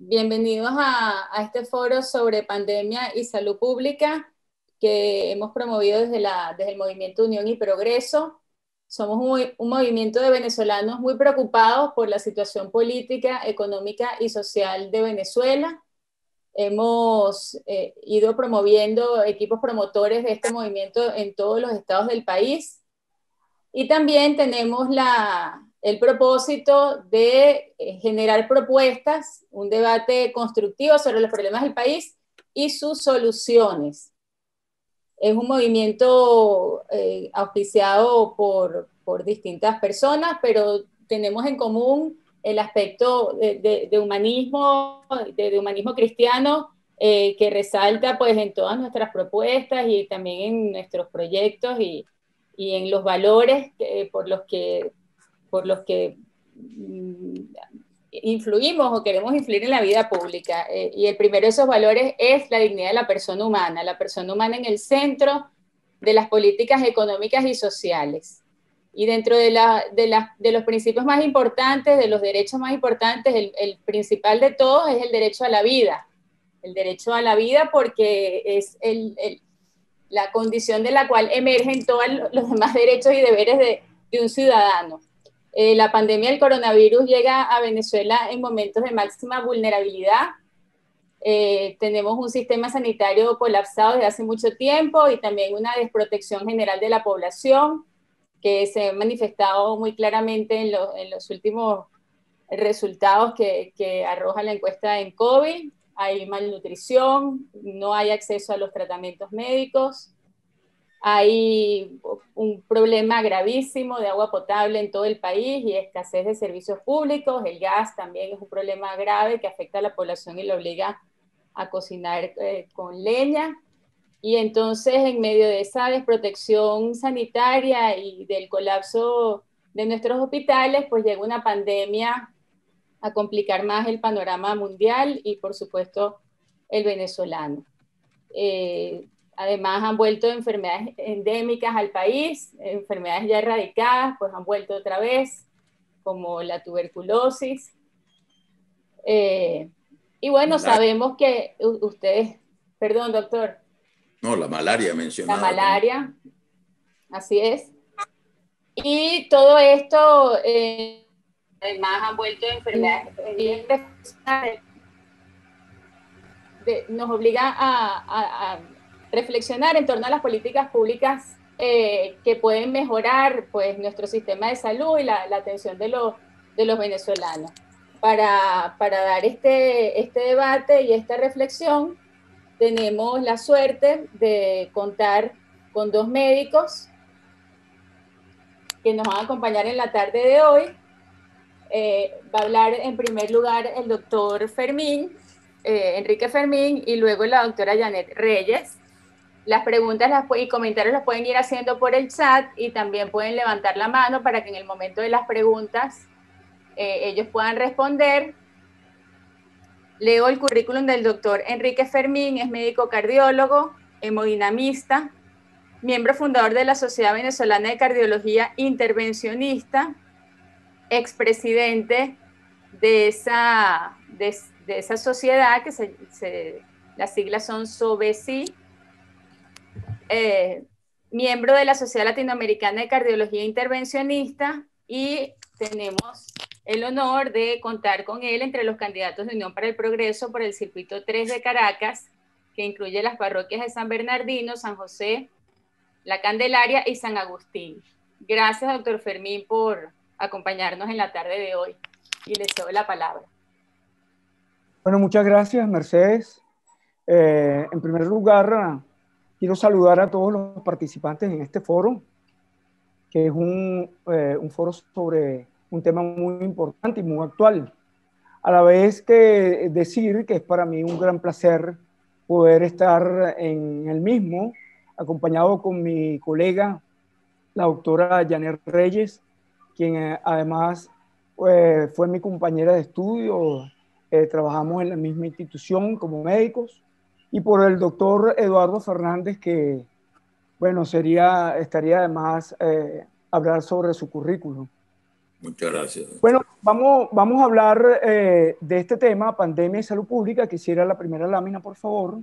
Bienvenidos a este foro sobre pandemia y salud pública que hemos promovido desde el Movimiento Unión y Progreso. Somos un movimiento de venezolanos muy preocupados por la situación política, económica y social de Venezuela. Hemos ido promoviendo equipos promotores de este movimiento en todos los estados del país. Y también tenemos el propósito de generar propuestas, un debate constructivo sobre los problemas del país y sus soluciones. Es un movimiento auspiciado por distintas personas, pero tenemos en común el aspecto de humanismo, de humanismo cristiano, que resalta pues en todas nuestras propuestas y también en nuestros proyectos y en los valores por los que influimos o queremos influir en la vida pública. Y el primero de esos valores es la dignidad de la persona humana en el centro de las políticas económicas y sociales. Y dentro de los principios más importantes, de los derechos más importantes, el principal de todos es el derecho a la vida. El derecho a la vida porque es la condición de la cual emergen todos los demás derechos y deberes de un ciudadano. La pandemia del coronavirus llega a Venezuela en momentos de máxima vulnerabilidad. Tenemos un sistema sanitario colapsado desde hace mucho tiempo y también una desprotección general de la población que se ha manifestado muy claramente en los últimos resultados que arroja la encuesta en COVID. Hay malnutrición, no hay acceso a los tratamientos médicos, hay un problema gravísimo de agua potable en todo el país y escasez de servicios públicos. El gas también es un problema grave que afecta a la población y lo obliga a cocinar con leña. Y entonces, en medio de esa desprotección sanitaria y del colapso de nuestros hospitales, pues llega una pandemia a complicar más el panorama mundial y, por supuesto, el venezolano. Además, han vuelto enfermedades endémicas al país, enfermedades ya erradicadas, pues han vuelto otra vez, como la tuberculosis. Y bueno, sabemos que ustedes, perdón, doctor. No, la malaria mencionada. La malaria, también. Así es. Y todo esto, además, han vuelto enfermedades nos obliga a reflexionar en torno a las políticas públicas que pueden mejorar pues, nuestro sistema de salud y la atención de los venezolanos. Para dar este debate y esta reflexión, tenemos la suerte de contar con dos médicos que nos van a acompañar en la tarde de hoy. Va a hablar en primer lugar el doctor Fermín, Enrique Fermín, y luego la doctora Janet Reyes. Las preguntas y comentarios los pueden ir haciendo por el chat y también pueden levantar la mano para que en el momento de las preguntas ellos puedan responder. Leo el currículum del doctor Enrique Fermín, es médico cardiólogo, hemodinamista, miembro fundador de la Sociedad Venezolana de Cardiología Intervencionista, expresidente de esa sociedad, que las siglas son SOBESI, miembro de la Sociedad Latinoamericana de Cardiología Intervencionista, y tenemos el honor de contar con él entre los candidatos de Unión para el Progreso por el Circuito 3 de Caracas, que incluye las parroquias de San Bernardino, San José, La Candelaria y San Agustín. Gracias, doctor Fermín, por acompañarnos en la tarde de hoy. Y les doy la palabra. Bueno, muchas gracias, Mercedes. En primer lugar, quiero saludar a todos los participantes en este foro, que es un foro sobre un tema muy importante y muy actual. A la vez que decir que es para mí un gran placer poder estar en el mismo, acompañado con mi colega, la doctora Janet Reyes, quien además fue mi compañera de estudio. Trabajamos en la misma institución como médicos, y por el doctor Eduardo Fernández, que, bueno, estaría además hablar sobre su currículum. Muchas gracias. Bueno, vamos a hablar de este tema, pandemia y salud pública. Quisiera la primera lámina, por favor.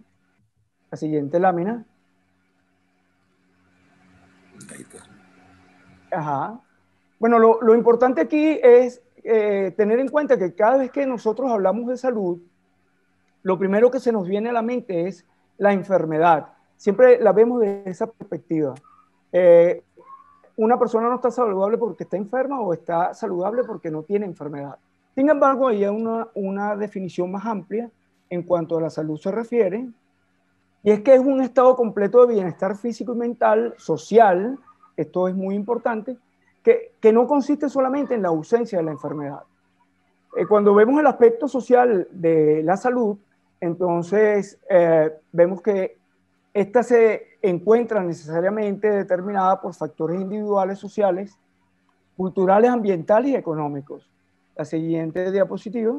La siguiente lámina. Ahí está. Ajá. Bueno, lo importante aquí es tener en cuenta que cada vez que nosotros hablamos de salud, lo primero que se nos viene a la mente es la enfermedad. Siempre la vemos desde esa perspectiva. Una persona no está saludable porque está enferma o está saludable porque no tiene enfermedad. Sin embargo, hay una definición más amplia en cuanto a la salud se refiere, y es que es un estado completo de bienestar físico y mental, social, esto es muy importante, que no consiste solamente en la ausencia de la enfermedad. Cuando vemos el aspecto social de la salud, entonces vemos que esta se encuentra necesariamente determinada por factores individuales, sociales, culturales, ambientales y económicos. La siguiente diapositiva.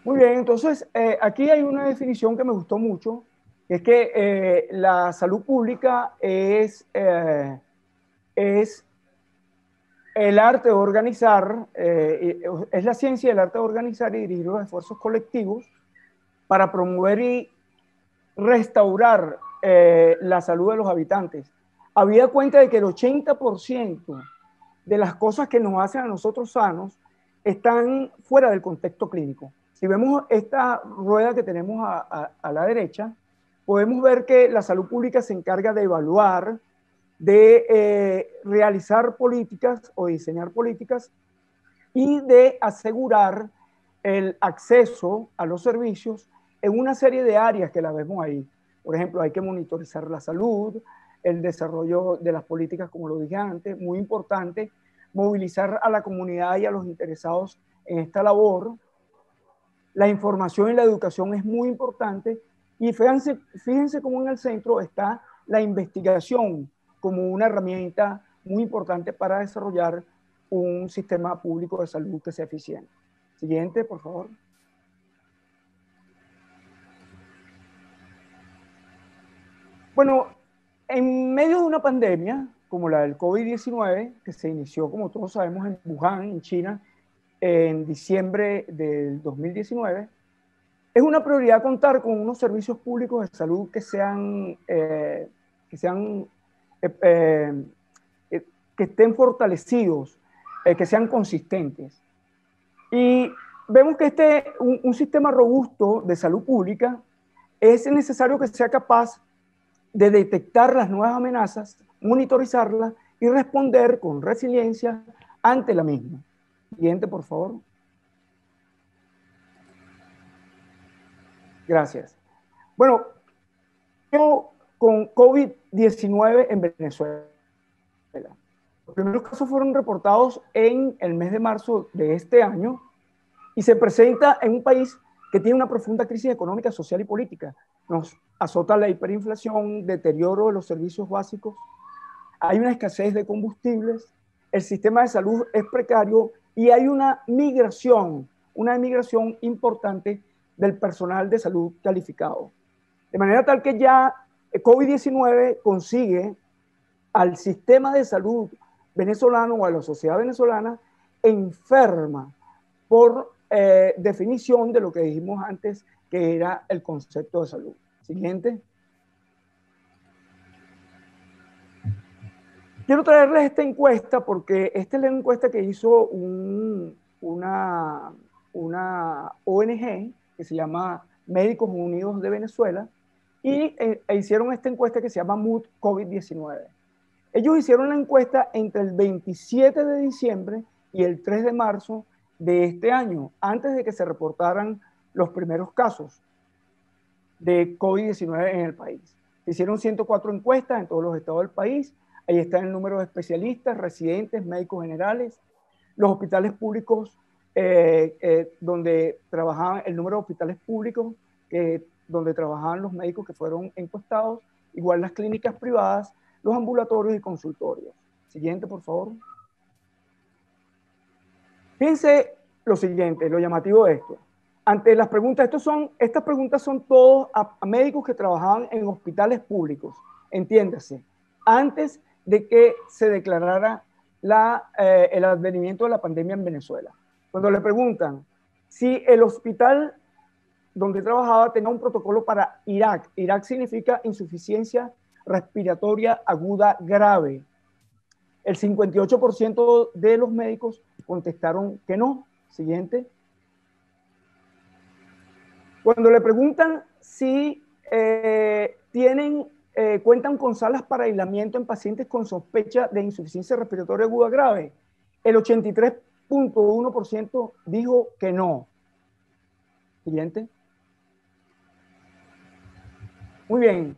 Muy bien, entonces aquí hay una definición que me gustó mucho, que es que la salud pública es el arte de organizar, es la ciencia del arte de organizar y dirigir los esfuerzos colectivos para promover y restaurar la salud de los habitantes. Habida cuenta de que el 80% de las cosas que nos hacen a nosotros sanos están fuera del contexto clínico. Si vemos esta rueda que tenemos a la derecha, podemos ver que la salud pública se encarga de evaluar, de realizar políticas o diseñar políticas y de asegurar el acceso a los servicios en una serie de áreas que la vemos ahí. Por ejemplo, hay que monitorizar la salud, el desarrollo de las políticas, como lo dije antes, muy importante, movilizar a la comunidad y a los interesados en esta labor. La información y la educación es muy importante, y fíjense cómo en el centro está la investigación como una herramienta muy importante para desarrollar un sistema público de salud que sea eficiente. Siguiente, por favor. Bueno, en medio de una pandemia como la del COVID-19, que se inició, como todos sabemos, en Wuhan, en China, en diciembre del 2019, es una prioridad contar con unos servicios públicos de salud que estén fortalecidos, que sean consistentes. Y vemos que un sistema robusto de salud pública es necesario que sea capaz de detectar las nuevas amenazas, monitorizarlas y responder con resiliencia ante la misma. Siguiente, por favor. Gracias. Bueno, con COVID-19 en Venezuela. Los primeros casos fueron reportados en el mes de marzo de este año y se presenta en un país que tiene una profunda crisis económica, social y política. Nos azota la hiperinflación, deterioro de los servicios básicos, hay una escasez de combustibles, el sistema de salud es precario y hay una emigración importante del personal de salud calificado. De manera tal que ya COVID-19 consigue al sistema de salud venezolano o a la sociedad venezolana enferma por definición de lo que dijimos antes, que era el concepto de salud. Siguiente. Quiero traerles esta encuesta porque esta es la encuesta que hizo una ONG que se llama Médicos Unidos de Venezuela, y hicieron esta encuesta que se llama Mood COVID-19. Ellos hicieron la encuesta entre el 27 de diciembre y el 3 de marzo de este año, antes de que se reportaran los primeros casos de COVID-19 en el país. Se hicieron 104 encuestas en todos los estados del país. Ahí está el número de especialistas, residentes, médicos generales, los hospitales públicos donde trabajaban, el número de hospitales públicos donde trabajaban los médicos que fueron encuestados, igual las clínicas privadas, los ambulatorios y consultorios. Siguiente, por favor. Fíjense lo siguiente, lo llamativo de esto. Ante las preguntas, estas preguntas son todos a médicos que trabajaban en hospitales públicos, entiéndase, antes de que se declarara el advenimiento de la pandemia en Venezuela. Cuando le preguntan si el hospital donde trabajaba tenía un protocolo para Irak. Irak significa insuficiencia respiratoria aguda grave. El 58% de los médicos contestaron que no. Siguiente. Cuando le preguntan si cuentan con salas para aislamiento en pacientes con sospecha de insuficiencia respiratoria aguda grave, el 83.1% dijo que no. Siguiente. Muy bien.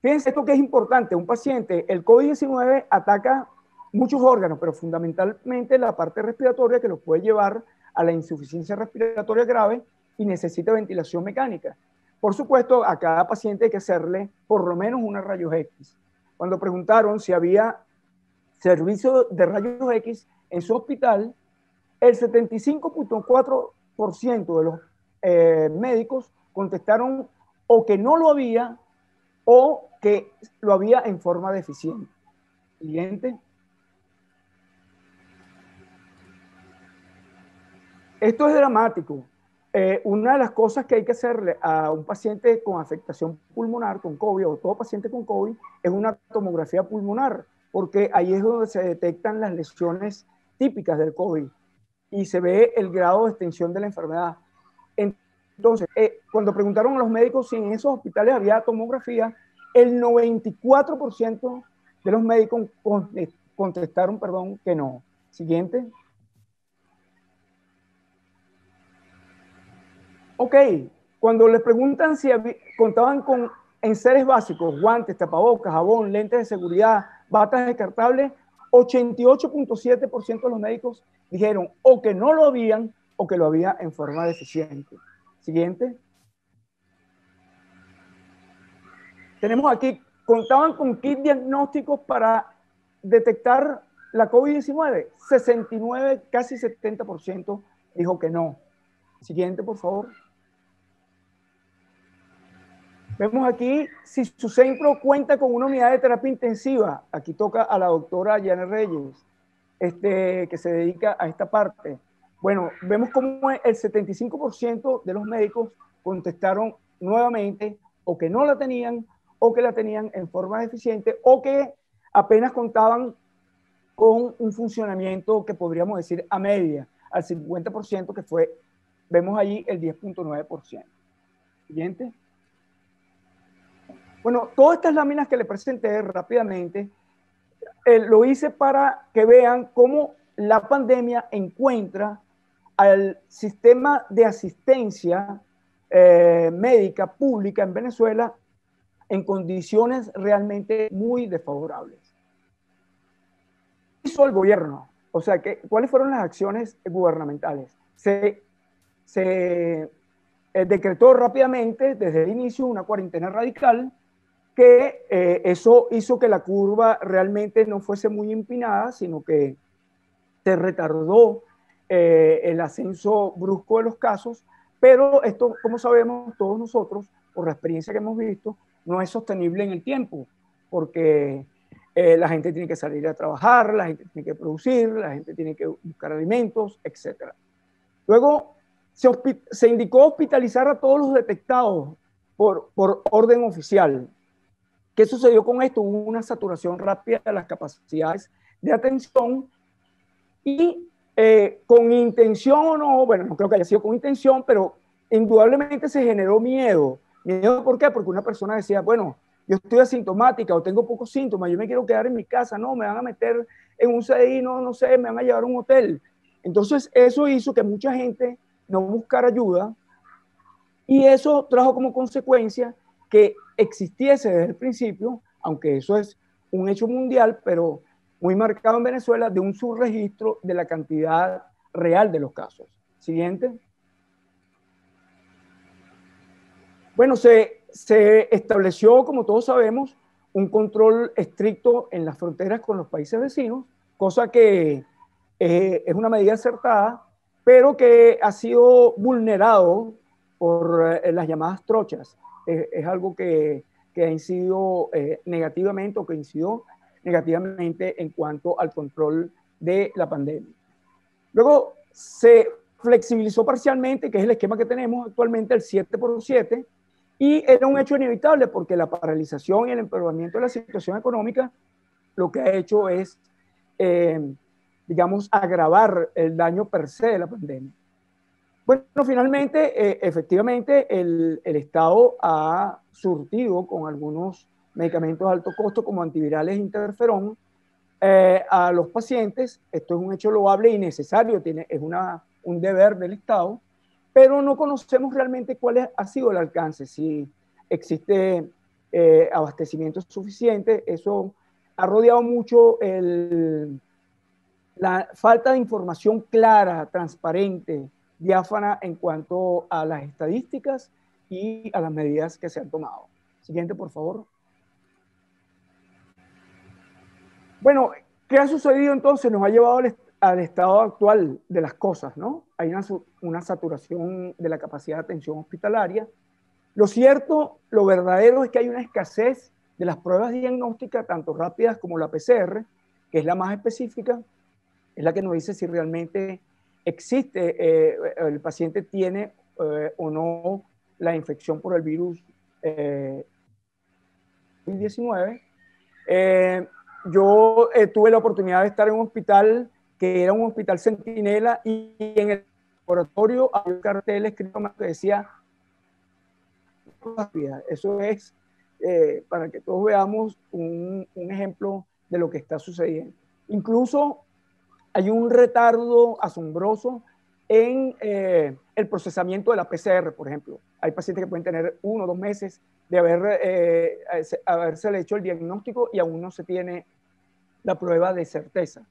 Fíjense esto que es importante. Un paciente, el COVID-19 ataca muchos órganos, pero fundamentalmente la parte respiratoria, que los puede llevar a la insuficiencia respiratoria grave y necesita ventilación mecánica. Por supuesto, a cada paciente hay que hacerle por lo menos una rayos X. Cuando preguntaron si había servicio de rayos X en su hospital, el 75.4% de los médicos contestaron o que no lo había o que lo había en forma deficiente. Siguiente. Esto es dramático. Una de las cosas que hay que hacerle a un paciente con afectación pulmonar, con COVID, o todo paciente con COVID, es una tomografía pulmonar, porque ahí es donde se detectan las lesiones típicas del COVID y se ve el grado de extensión de la enfermedad. Entonces, cuando preguntaron a los médicos si en esos hospitales había tomografía, el 94% de los médicos contestaron, que no. Siguiente. Ok, cuando les preguntan si contaban con enseres básicos, guantes, tapabocas, jabón, lentes de seguridad, batas descartables, 88.7% de los médicos dijeron o que no lo habían o que lo había en forma deficiente. Siguiente. Tenemos aquí, contaban con kit diagnósticos para detectar la COVID-19. 69, casi 70% dijo que no. Siguiente, por favor. Vemos aquí si su centro cuenta con una unidad de terapia intensiva. Aquí toca a la doctora Janet Reyes, que se dedica a esta parte. Bueno, vemos como el 75% de los médicos contestaron nuevamente o que no la tenían o que la tenían en forma deficiente o que apenas contaban con un funcionamiento que podríamos decir a media, al 50% que fue, vemos allí el 10.9%. Siguiente. Bueno, todas estas láminas que le presenté rápidamente, lo hice para que vean cómo la pandemia encuentra al sistema de asistencia médica pública en Venezuela en condiciones realmente muy desfavorables. ¿Qué hizo el gobierno? O sea, ¿cuáles fueron las acciones gubernamentales? Se decretó rápidamente desde el inicio una cuarentena radical, que eso hizo que la curva realmente no fuese muy empinada, sino que se retardó el ascenso brusco de los casos, pero esto, como sabemos todos nosotros, por la experiencia que hemos visto, no es sostenible en el tiempo, porque la gente tiene que salir a trabajar, la gente tiene que producir, la gente tiene que buscar alimentos, etc. Luego se indicó hospitalizar a todos los detectados por orden oficial. ¿Qué sucedió con esto? Hubo una saturación rápida de las capacidades de atención y con intención o no, bueno, no creo que haya sido con intención, pero indudablemente se generó miedo. ¿Miedo por qué? Porque una persona decía, bueno, yo estoy asintomática o tengo pocos síntomas, yo me quiero quedar en mi casa, no, me van a meter en un CDI, no sé, me van a llevar a un hotel. Entonces eso hizo que mucha gente no buscara ayuda y eso trajo como consecuencia que existiese desde el principio, aunque eso es un hecho mundial, pero muy marcado en Venezuela, de un subregistro de la cantidad real de los casos. Siguiente. Bueno, se estableció, como todos sabemos, un control estricto en las fronteras con los países vecinos, cosa que es una medida acertada, pero que ha sido vulnerado por las llamadas trochas. Es algo que ha incidido negativamente o que incidió negativamente en cuanto al control de la pandemia. Luego se flexibilizó parcialmente, que es el esquema que tenemos actualmente, el 7x7, y era un hecho inevitable porque la paralización y el empeoramiento de la situación económica lo que ha hecho es, digamos, agravar el daño per se de la pandemia. Bueno, finalmente, efectivamente, el Estado ha surtido con algunos medicamentos de alto costo como antivirales e interferón a los pacientes. Esto es un hecho loable y necesario, es un deber del Estado, pero no conocemos realmente cuál ha sido el alcance, si existe abastecimiento suficiente. Eso ha rodeado mucho la falta de información clara, transparente, diáfana en cuanto a las estadísticas y a las medidas que se han tomado. Siguiente, por favor. Bueno, ¿qué ha sucedido entonces? Nos ha llevado al estado actual de las cosas, ¿no? Hay una saturación de la capacidad de atención hospitalaria. Lo cierto, lo verdadero es que hay una escasez de las pruebas diagnósticas, tanto rápidas como la PCR, que es la más específica, es la que nos dice si realmente existe, el paciente tiene o no la infección por el virus COVID-19. Yo tuve la oportunidad de estar en un hospital que era un hospital centinela y en el laboratorio había un cartel escrito que decía eso es para que todos veamos un ejemplo de lo que está sucediendo. Incluso hay un retardo asombroso en el procesamiento de la PCR, por ejemplo. Hay pacientes que pueden tener 1 o 2 meses de haberse hecho el diagnóstico y aún no se tiene la prueba de certeza.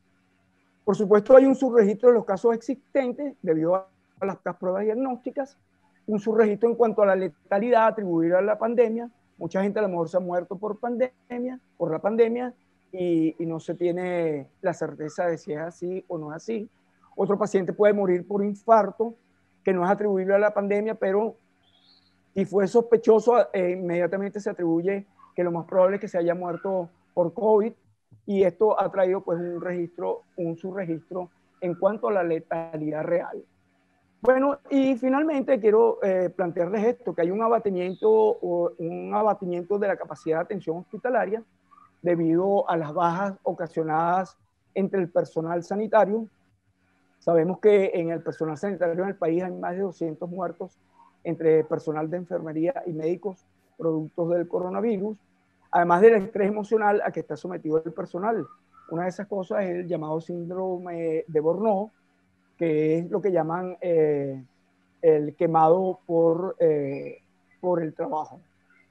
Por supuesto, hay un subregistro de los casos existentes debido a las pruebas diagnósticas, un subregistro en cuanto a la letalidad atribuida a la pandemia. Mucha gente a lo mejor se ha muerto por la pandemia, y no se tiene la certeza de si es así o no es así. Otro paciente puede morir por infarto, que no es atribuible a la pandemia, pero si fue sospechoso, inmediatamente se atribuye que lo más probable es que se haya muerto por COVID, y esto ha traído pues un subregistro en cuanto a la letalidad real. Bueno, y finalmente quiero plantearles esto, que hay un abatimiento de la capacidad de atención hospitalaria debido a las bajas ocasionadas entre el personal sanitario. Sabemos que en el personal sanitario en el país hay más de 200 muertos entre personal de enfermería y médicos productos del coronavirus, además del estrés emocional a que está sometido el personal. Una de esas cosas es el llamado síndrome de Burnout, que es lo que llaman el quemado por el trabajo.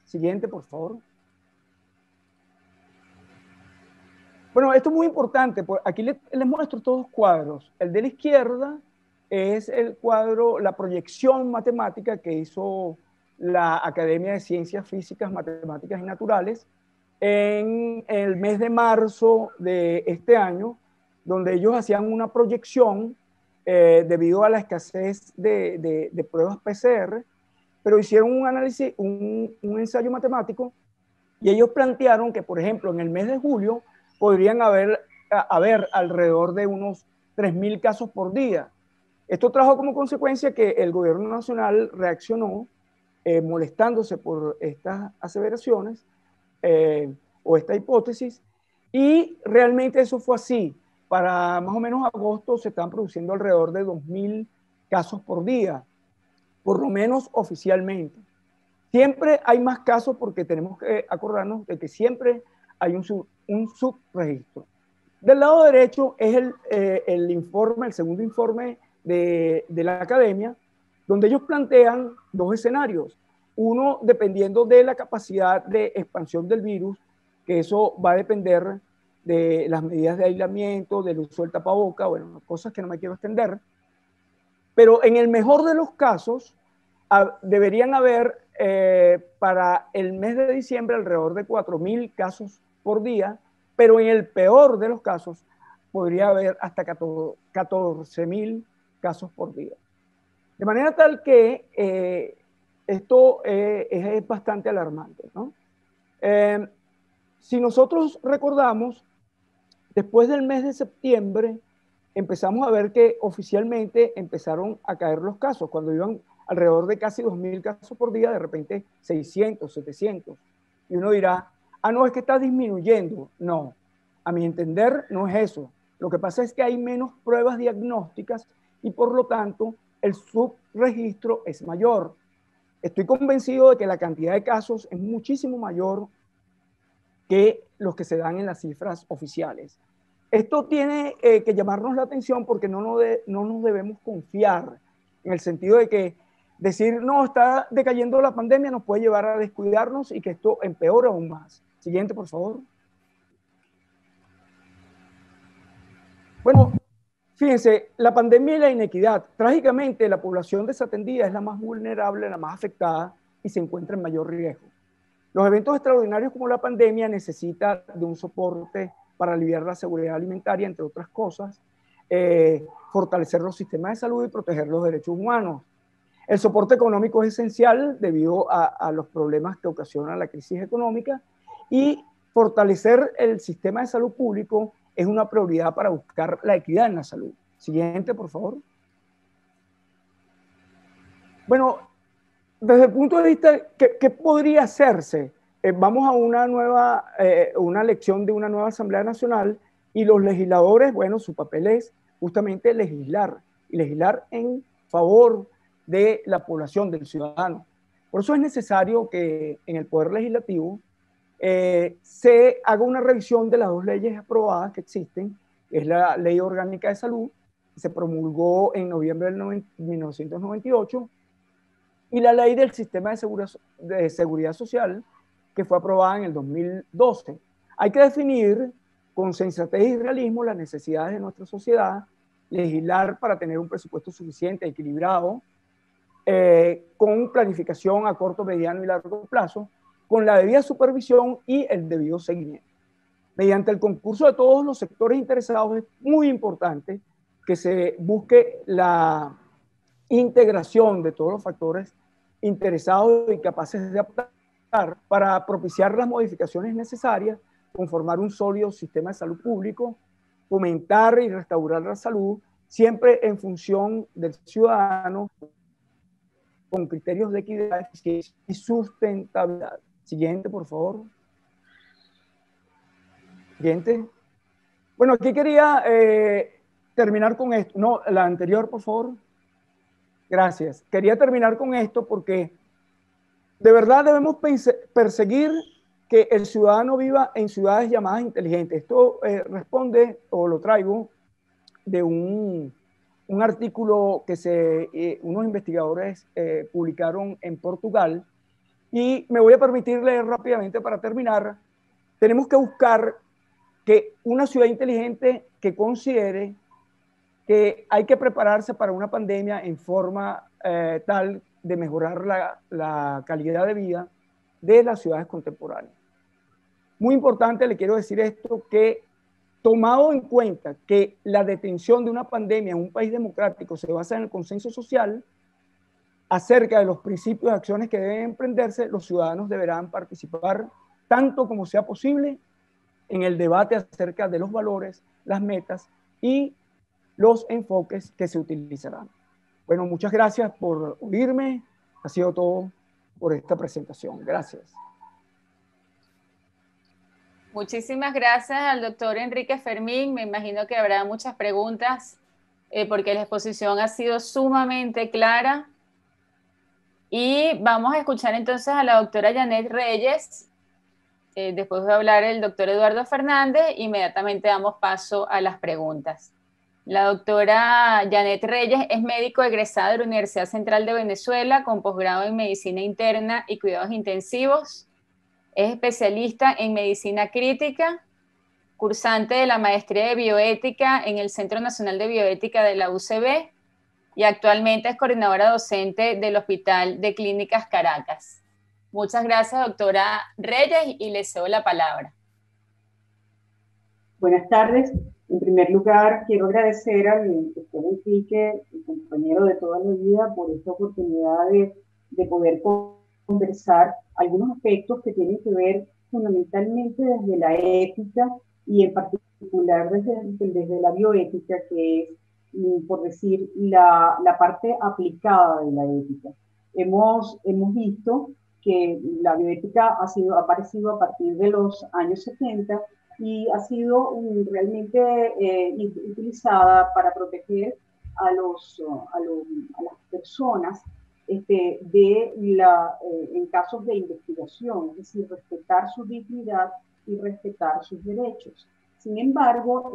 Siguiente, por favor. Bueno, esto es muy importante, pues aquí les muestro todos cuadros. El de la izquierda es el cuadro, la proyección matemática que hizo la Academia de Ciencias Físicas, Matemáticas y Naturales en el mes de marzo de este año, donde ellos hacían una proyección debido a la escasez de pruebas PCR, pero hicieron un análisis, un ensayo matemático, y ellos plantearon que, por ejemplo, en el mes de julio podrían haber alrededor de unos 3.000 casos por día. Esto trajo como consecuencia que el gobierno nacional reaccionó molestándose por estas aseveraciones o esta hipótesis, y realmente eso fue así. Para más o menos agosto se están produciendo alrededor de 2.000 casos por día, por lo menos oficialmente. Siempre hay más casos porque tenemos que acordarnos de que siempre hay un subregistro. Del lado derecho es el informe, el segundo informe de la academia, donde ellos plantean 2 escenarios. Uno, dependiendo de la capacidad de expansión del virus, que eso va a depender de las medidas de aislamiento, del uso del tapaboca, bueno, cosas que no me quiero extender. Pero en el mejor de los casos, deberían haber para el mes de diciembre alrededor de 4.000 casos por día, pero en el peor de los casos podría haber hasta 14.000 casos por día. De manera tal que esto es bastante alarmante, ¿no? Si nosotros recordamos, Después del mes de septiembre, empezamos a ver que oficialmente empezaron a caer los casos. Cuando iban alrededor de casi 2.000 casos por día, de repente 600, 700. Y uno dirá, ah, no, es que está disminuyendo. No, a mi entender no es eso. Lo que pasa es que hay menos pruebas diagnósticas y por lo tanto el subregistro es mayor. Estoy convencido de que la cantidad de casos es muchísimo mayor que los que se dan en las cifras oficiales. Esto tiene que llamarnos la atención porque no nos debemos confiar en el sentido de que decir, no, está decayendo la pandemia nos puede llevar a descuidarnos y que esto empeore aún más. Siguiente, por favor. Bueno, fíjense, la pandemia y la inequidad. Trágicamente, la población desatendida es la más vulnerable, la más afectada y se encuentra en mayor riesgo. Los eventos extraordinarios como la pandemia necesitan de un soporte para aliviar la seguridad alimentaria, entre otras cosas, fortalecer los sistemas de salud y proteger los derechos humanos. El soporte económico es esencial debido a los problemas que ocasiona la crisis económica y fortalecer el sistema de salud público es una prioridad para buscar la equidad en la salud. Siguiente, por favor. Bueno, desde el punto de vista, ¿qué podría hacerse? Vamos a una elección de una nueva Asamblea Nacional y los legisladores, bueno, su papel es justamente legislar, y legislar en favor de la población, del ciudadano. Por eso es necesario que en el Poder Legislativo se haga una revisión de las dos leyes aprobadas que existen, que es la Ley Orgánica de Salud, que se promulgó en noviembre de 1998, y la Ley del Sistema de Seguridad Social, que fue aprobada en el 2012. Hay que definir con sensatez y realismo las necesidades de nuestra sociedad, legislar para tener un presupuesto suficiente, equilibrado, con planificación a corto, mediano y largo plazo, con la debida supervisión y el debido seguimiento. Mediante el concurso de todos los sectores interesados es muy importante que se busque la integración de todos los factores interesados y capaces de adaptar para propiciar las modificaciones necesarias, conformar un sólido sistema de salud público, fomentar y restaurar la salud, siempre en función del ciudadano, con criterios de equidad, eficiencia y sustentabilidad. Siguiente, por favor. Siguiente. Bueno, aquí quería terminar con esto. No, la anterior, por favor. Gracias. Quería terminar con esto porque de verdad debemos perseguir que el ciudadano viva en ciudades llamadas inteligentes. Esto responde, o lo traigo, de un artículo que unos investigadores publicaron en Portugal. Y me voy a permitir leer rápidamente para terminar. Tenemos que buscar que una ciudad inteligente que considere que hay que prepararse para una pandemia en forma tal de mejorar la calidad de vida de las ciudades contemporáneas. Muy importante, le quiero decir esto, que tomado en cuenta que la detención de una pandemia en un país democrático se basa en el consenso social acerca de los principios y acciones que deben emprenderse, los ciudadanos deberán participar tanto como sea posible en el debate acerca de los valores, las metas y los enfoques que se utilizarán. Bueno, muchas gracias por oírme. Ha sido todo por esta presentación. Gracias. Muchísimas gracias al doctor Enrique Fermín. Me imagino que habrá muchas preguntas porque la exposición ha sido sumamente clara. Y vamos a escuchar entonces a la doctora Janet Reyes. Después de hablar el doctor Eduardo Fernández, inmediatamente damos paso a las preguntas. La doctora Janet Reyes es médico egresada de la Universidad Central de Venezuela con posgrado en Medicina Interna y Cuidados Intensivos. Es especialista en Medicina Crítica, cursante de la Maestría de Bioética en el Centro Nacional de Bioética de la UCB y actualmente es coordinadora docente del Hospital de Clínicas Caracas. Muchas gracias, doctora Reyes, y le cedo la palabra. Buenas tardes. En primer lugar, quiero agradecer al doctor Enrique, el compañero de toda la vida, por esta oportunidad de poder conversar algunos aspectos que tienen que ver fundamentalmente desde la ética y en particular particular desde la bioética, que es, por decir, la parte aplicada de la ética. Hemos visto que la bioética ha aparecido a partir de los años 70 y ha sido realmente utilizada para proteger a las personas en casos de investigación, es decir, respetar su dignidad y respetar sus derechos. Sin embargo,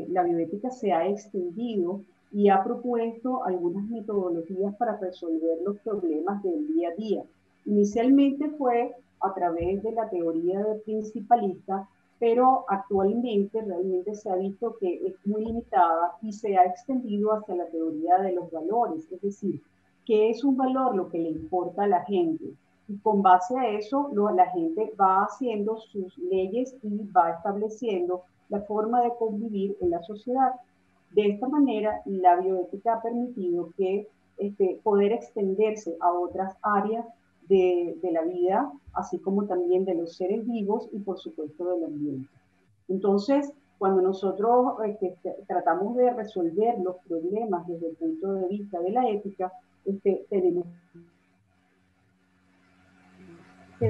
la bioética se ha extendido y ha propuesto algunas metodologías para resolver los problemas del día a día. Inicialmente fue a través de la teoría del principalista, pero actualmente realmente se ha visto que es muy limitada y se ha extendido hacia la teoría de los valores, es decir, ¿qué es un valor? Lo que le importa a la gente. Y con base a eso, la gente va haciendo sus leyes y va estableciendo la forma de convivir en la sociedad. De esta manera, la bioética ha permitido que poder extenderse a otras áreas de la vida, así como también de los seres vivos y por supuesto del ambiente. Entonces, cuando nosotros tratamos de resolver los problemas desde el punto de vista de la ética, tenemos que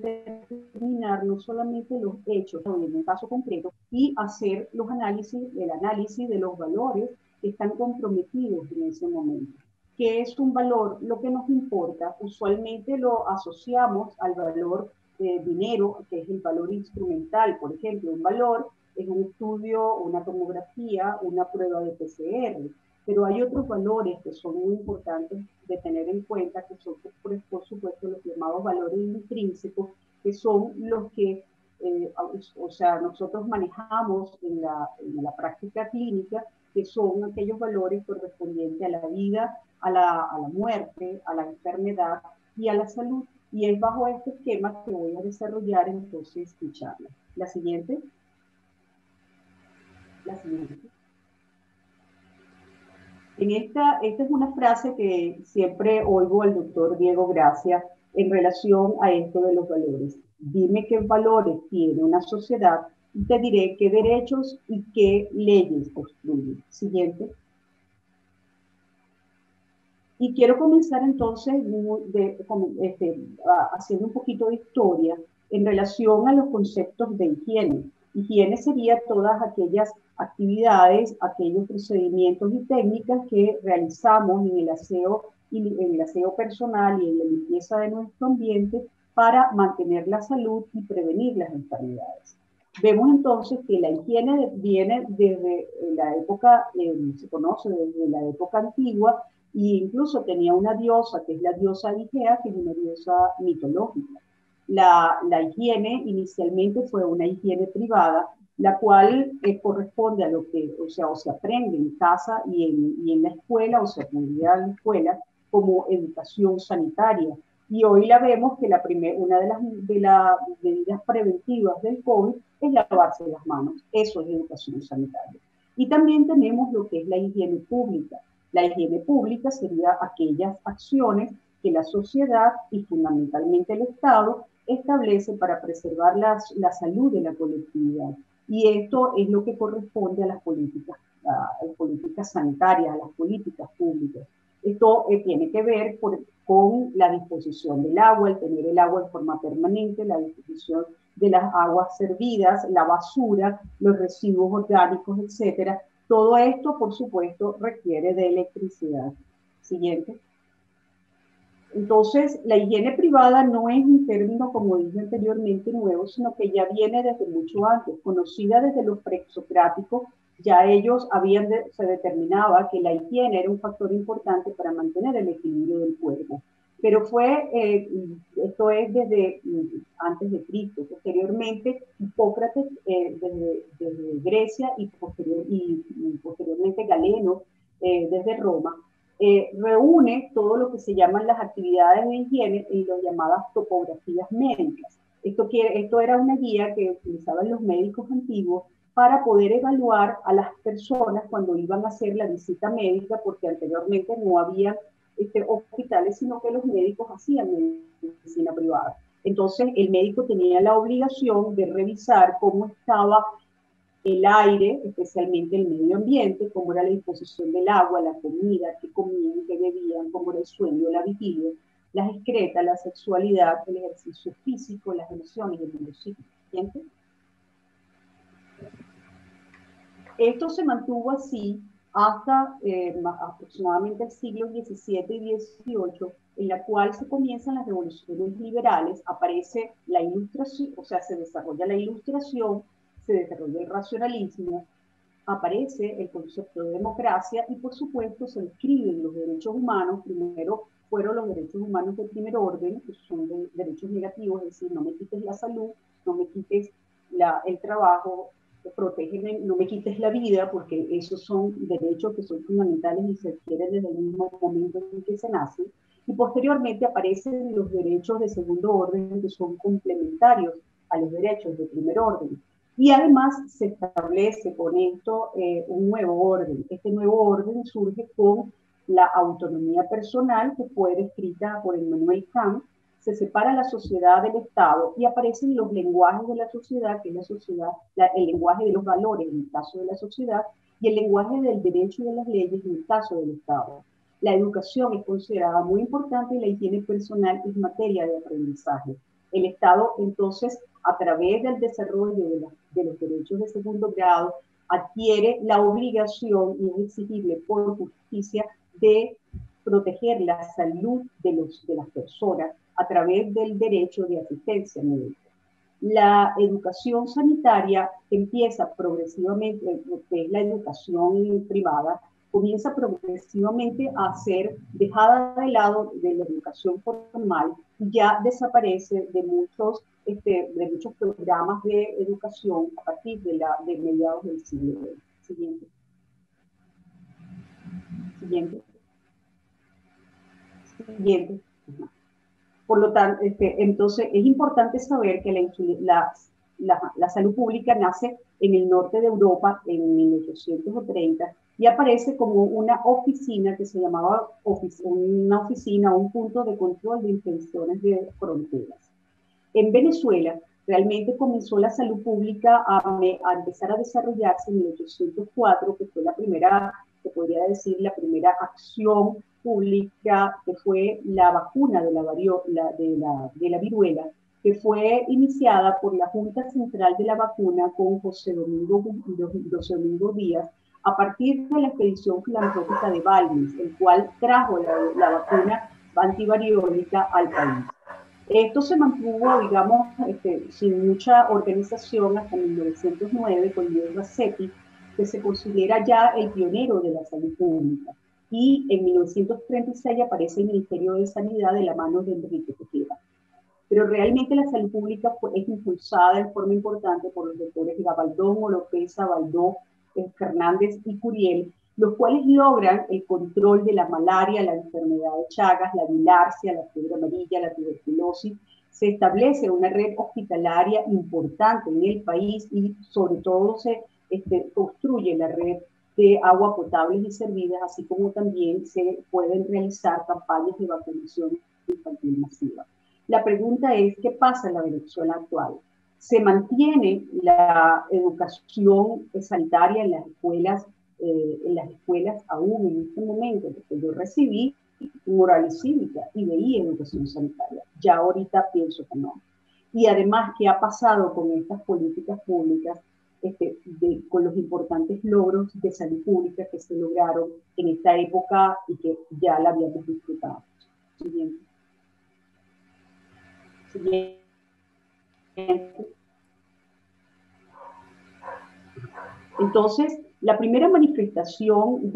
determinar no solamente los hechos, sino en un caso concreto, y hacer el análisis de los valores que están comprometidos en ese momento. ¿Qué es un valor? Lo que nos importa, usualmente lo asociamos al valor dinero, que es el valor instrumental. Por ejemplo, un valor es un estudio, una tomografía, una prueba de PCR. Pero hay otros valores que son muy importantes de tener en cuenta, que son, por supuesto, los llamados valores intrínsecos, que son los que, nosotros manejamos en la práctica clínica, que son aquellos valores correspondientes a la vida, a la muerte, a la enfermedad y a la salud. Y es bajo este esquema que voy a desarrollar entonces mi charla. La siguiente. Esta es una frase que siempre oigo al doctor Diego Gracia en relación a esto de los valores. Dime qué valores tiene una sociedad y te diré qué derechos y qué leyes construye. Siguiente. Y quiero comenzar entonces haciendo un poquito de historia en relación a los conceptos de higiene. Higiene sería todas aquellas actividades, aquellos procedimientos y técnicas que realizamos en el aseo personal y en la limpieza de nuestro ambiente para mantener la salud y prevenir las enfermedades. Vemos entonces que la higiene viene desde la época, se conoce desde la época antigua, e incluso tenía una diosa, que es la diosa Igea, que es una diosa mitológica. La higiene inicialmente fue una higiene privada, la cual corresponde a lo que, o se aprende en casa y en la escuela, o se aprendía en la escuela como educación sanitaria. Y hoy la vemos que una de las medidas preventivas del COVID es lavarse las manos. Eso es educación sanitaria. Y también tenemos lo que es la higiene pública. La higiene pública sería aquellas acciones que la sociedad y fundamentalmente el Estado establece para preservar la salud de la colectividad. Y esto es lo que corresponde a las políticas sanitarias, a las políticas públicas. Esto tiene que ver con la disposición del agua, el tener el agua en forma permanente, la disposición de las aguas servidas, la basura, los residuos orgánicos, etcétera. Todo esto, por supuesto, requiere de electricidad. Siguiente. Entonces, la higiene privada no es un término, como dije anteriormente, nuevo, sino que ya viene desde mucho antes, conocida desde los presocráticos. Ya ellos se determinaba que la higiene era un factor importante para mantener el equilibrio del cuerpo. Pero esto es desde antes de Cristo. Posteriormente, Hipócrates desde Grecia y posteriormente Galeno desde Roma, reúne todo lo que se llaman las actividades de higiene en las llamadas topografías médicas. Esto era una guía que utilizaban los médicos antiguos para poder evaluar a las personas cuando iban a hacer la visita médica, porque anteriormente no había hospitales, sino que los médicos hacían medicina privada. Entonces, el médico tenía la obligación de revisar cómo estaba el aire, especialmente el medio ambiente, cómo era la disposición del agua, la comida, qué comían, qué bebían, cómo era el sueño, la vigilia, las excretas, la sexualidad, el ejercicio físico, las emociones y el mundo psíquico. Esto se mantuvo así hasta aproximadamente el siglo XVII y XVIII, en la cual se comienzan las revoluciones liberales, aparece la ilustración, o sea, se desarrolla la ilustración, se desarrolla el racionalismo, aparece el concepto de democracia y por supuesto se describen los derechos humanos. Primero fueron los derechos humanos de primer orden, que son derechos negativos, es decir, no me quites la salud, no me quites el trabajo, protégeme, no me quites la vida, porque esos son derechos que son fundamentales y se adquieren desde el mismo momento en que se nace. Y posteriormente aparecen los derechos de segundo orden, que son complementarios a los derechos de primer orden. Y además se establece con esto un nuevo orden. Este nuevo orden surge con la autonomía personal, que fue descrita por Immanuel Kant. Se separa la sociedad del Estado y aparecen los lenguajes de la sociedad, que es la sociedad, el lenguaje de los valores en el caso de la sociedad y el lenguaje del derecho y de las leyes en el caso del Estado. La educación es considerada muy importante y la higiene personal es materia de aprendizaje. El Estado, entonces, a través del desarrollo de los derechos de segundo grado, adquiere la obligación y es exigible por justicia de proteger la salud de las personas a través del derecho de asistencia médica. La educación sanitaria empieza progresivamente, que es la educación privada, comienza progresivamente a ser dejada de lado de la educación formal y ya desaparece de muchos programas de educación a partir de mediados del siglo XX. Siguiente. Siguiente. Por lo tanto, entonces es importante saber que la salud pública nace en el norte de Europa en 1830 y aparece como una oficina que se llamaba un punto de control de infecciones de fronteras. En Venezuela realmente comenzó la salud pública a empezar a desarrollarse en 1804, que fue la primera, se podría decir, la primera acción pública, que fue la vacuna de la viruela, que fue iniciada por la Junta Central de la Vacuna con José Domingo Díaz, a partir de la expedición filantrópica de Balmes, el cual trajo la vacuna antivariólica al país. Esto se mantuvo, digamos, sin mucha organización hasta 1909 con Luis Racetti, que se considera ya el pionero de la salud pública. Y en 1936 aparece el Ministerio de Sanidad de la mano de Enrique Tejeda. Pero realmente la salud pública es impulsada en forma importante por los doctores Gabaldón, Oropesa, Baldó, Fernández y Curiel, los cuales logran el control de la malaria, la enfermedad de Chagas, la bilharzia, la fiebre amarilla, la tuberculosis. Se establece una red hospitalaria importante en el país y sobre todo se construye la red de agua potable y servidas, así como también se pueden realizar campañas de vacunación infantil masiva. La pregunta es, ¿qué pasa en la Venezuela actual? ¿Se mantiene la educación sanitaria en las escuelas aún en este momento? Porque yo recibí moral y cívica y veía educación sanitaria. Ya ahorita pienso que no. Y además, ¿qué ha pasado con estas políticas públicas, con los importantes logros de salud pública que se lograron en esta época y que ya la habíamos disfrutado? Siguiente. Entonces, la primera manifestación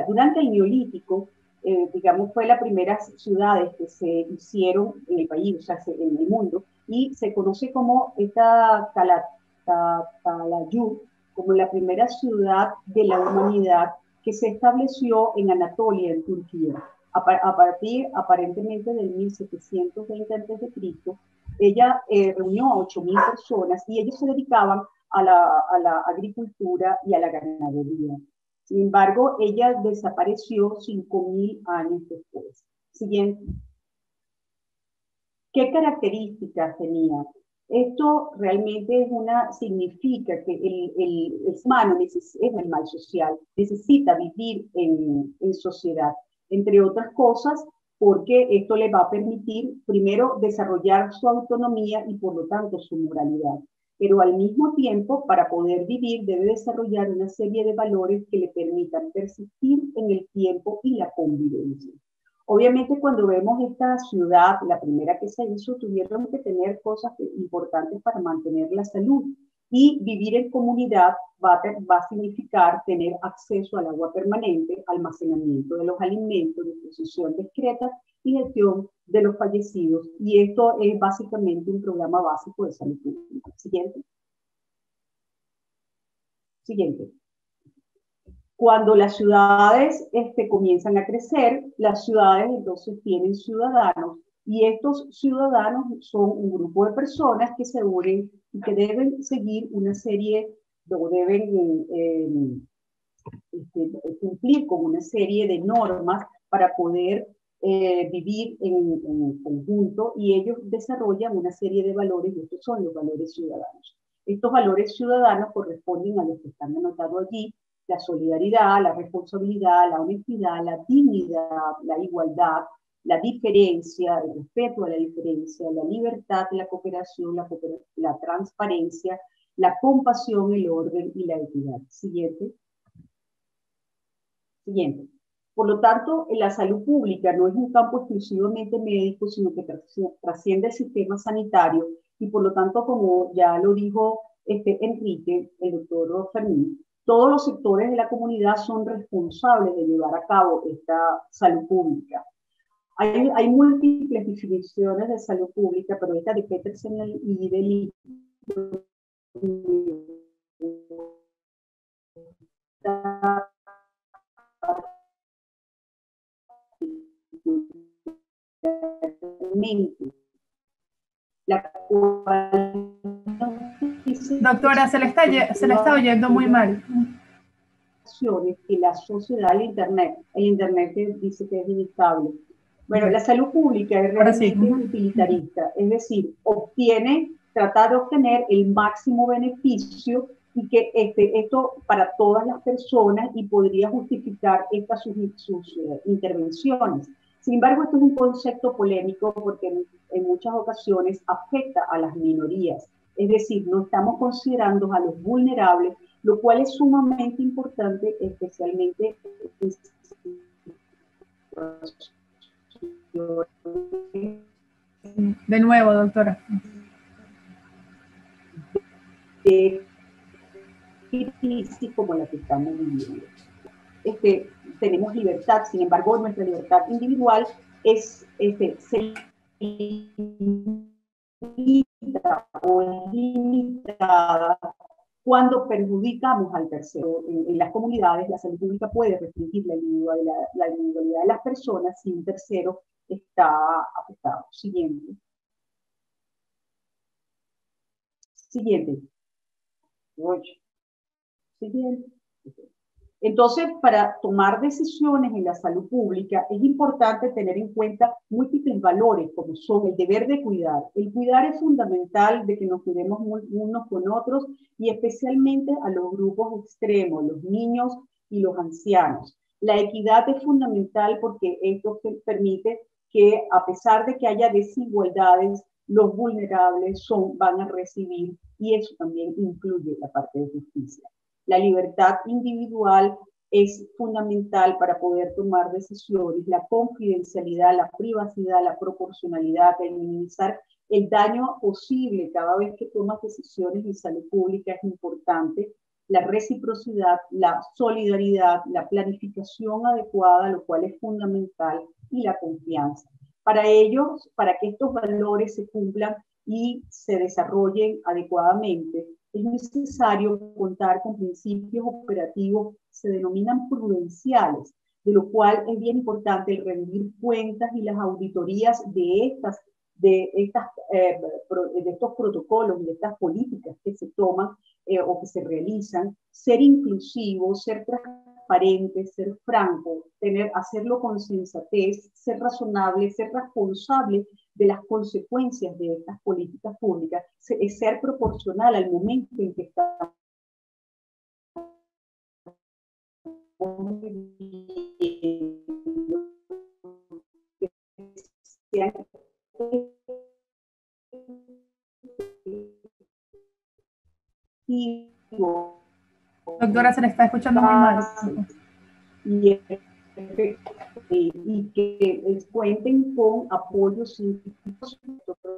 durante el Neolítico, digamos, fue las primeras ciudades que se hicieron en el país, o sea, en el mundo, y se conoce como esta Calatayud, como la primera ciudad de la humanidad que se estableció en Anatolia, en Turquía. A partir, aparentemente, del 1720 a.C., ella reunió a 8.000 personas y ellos se dedicaban a la agricultura y a la ganadería. Sin embargo, ella desapareció 5.000 años después. Siguiente. ¿Qué características tenía? Esto realmente significa que el humano es un animal social, necesita vivir en sociedad, entre otras cosas, porque esto le va a permitir, primero, desarrollar su autonomía y, por lo tanto, su moralidad. Pero al mismo tiempo, para poder vivir, debe desarrollar una serie de valores que le permitan persistir en el tiempo y la convivencia. Obviamente, cuando vemos esta ciudad, la primera que se hizo, tuvieron que tener cosas importantes para mantener la salud. Y vivir en comunidad va a significar tener acceso al agua permanente, almacenamiento de los alimentos, disposición discreta y gestión de los fallecidos. Y esto es básicamente un programa básico de salud pública. Siguiente. Siguiente. Cuando las ciudades comienzan a crecer, las ciudades entonces tienen ciudadanos y estos ciudadanos son un grupo de personas que se unen y que deben seguir una serie, o deben cumplir con una serie de normas para poder vivir en conjunto, y ellos desarrollan una serie de valores, y estos son los valores ciudadanos. Estos valores ciudadanos corresponden a los que están anotados allí: la solidaridad, la responsabilidad, la honestidad, la dignidad, la igualdad, la diferencia, el respeto a la diferencia, la libertad, la cooperación, la transparencia, la compasión, el orden y la equidad. Siguiente. Siguiente. Por lo tanto, la salud pública no es un campo exclusivamente médico, sino que trasciende el sistema sanitario, y por lo tanto, como ya lo dijo Enrique, el doctor Fermín, todos los sectores de la comunidad son responsables de llevar a cabo esta salud pública. Hay múltiples definiciones de salud pública, pero esta de Petersen y de Lee la cual... Doctora, se le está oyendo muy mal. Que la sociedad, el internet que dice que es inestable. Bueno, la salud pública es realmente utilitarista, es decir, trata de obtener el máximo beneficio, y que esto para todas las personas, y podría justificar sus intervenciones. Sin embargo, esto es un concepto polémico porque en muchas ocasiones afecta a las minorías, es decir, no estamos considerando a los vulnerables, lo cual es sumamente importante, especialmente de nuevo, doctora. De crisis como la que estamos viviendo. Tenemos libertad, sin embargo, nuestra libertad individual se limita o es limitada cuando perjudicamos al tercero. En las comunidades, la salud pública puede restringir la individualidad de las personas si un tercero está afectado. Siguiente. Siguiente. Siguiente. Entonces, para tomar decisiones en la salud pública es importante tener en cuenta múltiples valores, como son el deber de cuidar. El cuidar es fundamental, de que nos cuidemos unos con otros, y especialmente a los grupos extremos, los niños y los ancianos. La equidad es fundamental porque esto permite que, a pesar de que haya desigualdades, los vulnerables van a recibir, y eso también incluye la parte de justicia. La libertad individual es fundamental para poder tomar decisiones. La confidencialidad, la privacidad, la proporcionalidad, el minimizar el daño posible cada vez que tomas decisiones en salud pública es importante. La reciprocidad, la solidaridad, la planificación adecuada, lo cual es fundamental, y la confianza. Para que estos valores se cumplan y se desarrollen adecuadamente, es necesario contar con principios operativos que se denominan prudenciales, de lo cual es bien importante el rendir cuentas y las auditorías de estos protocolos, de estas políticas que se toman o que se realizan, ser inclusivos, ser transparentes, ser francos, hacerlo con sensatez, ser razonable, ser responsable de las consecuencias de estas políticas públicas es ser proporcional al momento en que estamos viviendo, que sean Doctora, se le está escuchando muy mal. Y que cuenten con apoyo científico.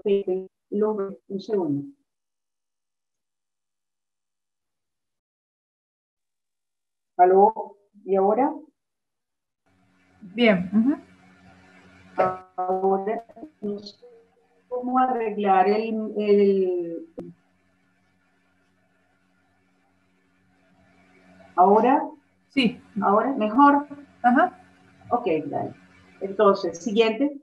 Un segundo. ¿Aló? ¿Y ahora? Bien. Ahora no sé cómo arreglar ¿Ahora? Sí. ¿Ahora? ¿Mejor? Ajá. Ok, dale. Entonces, siguiente.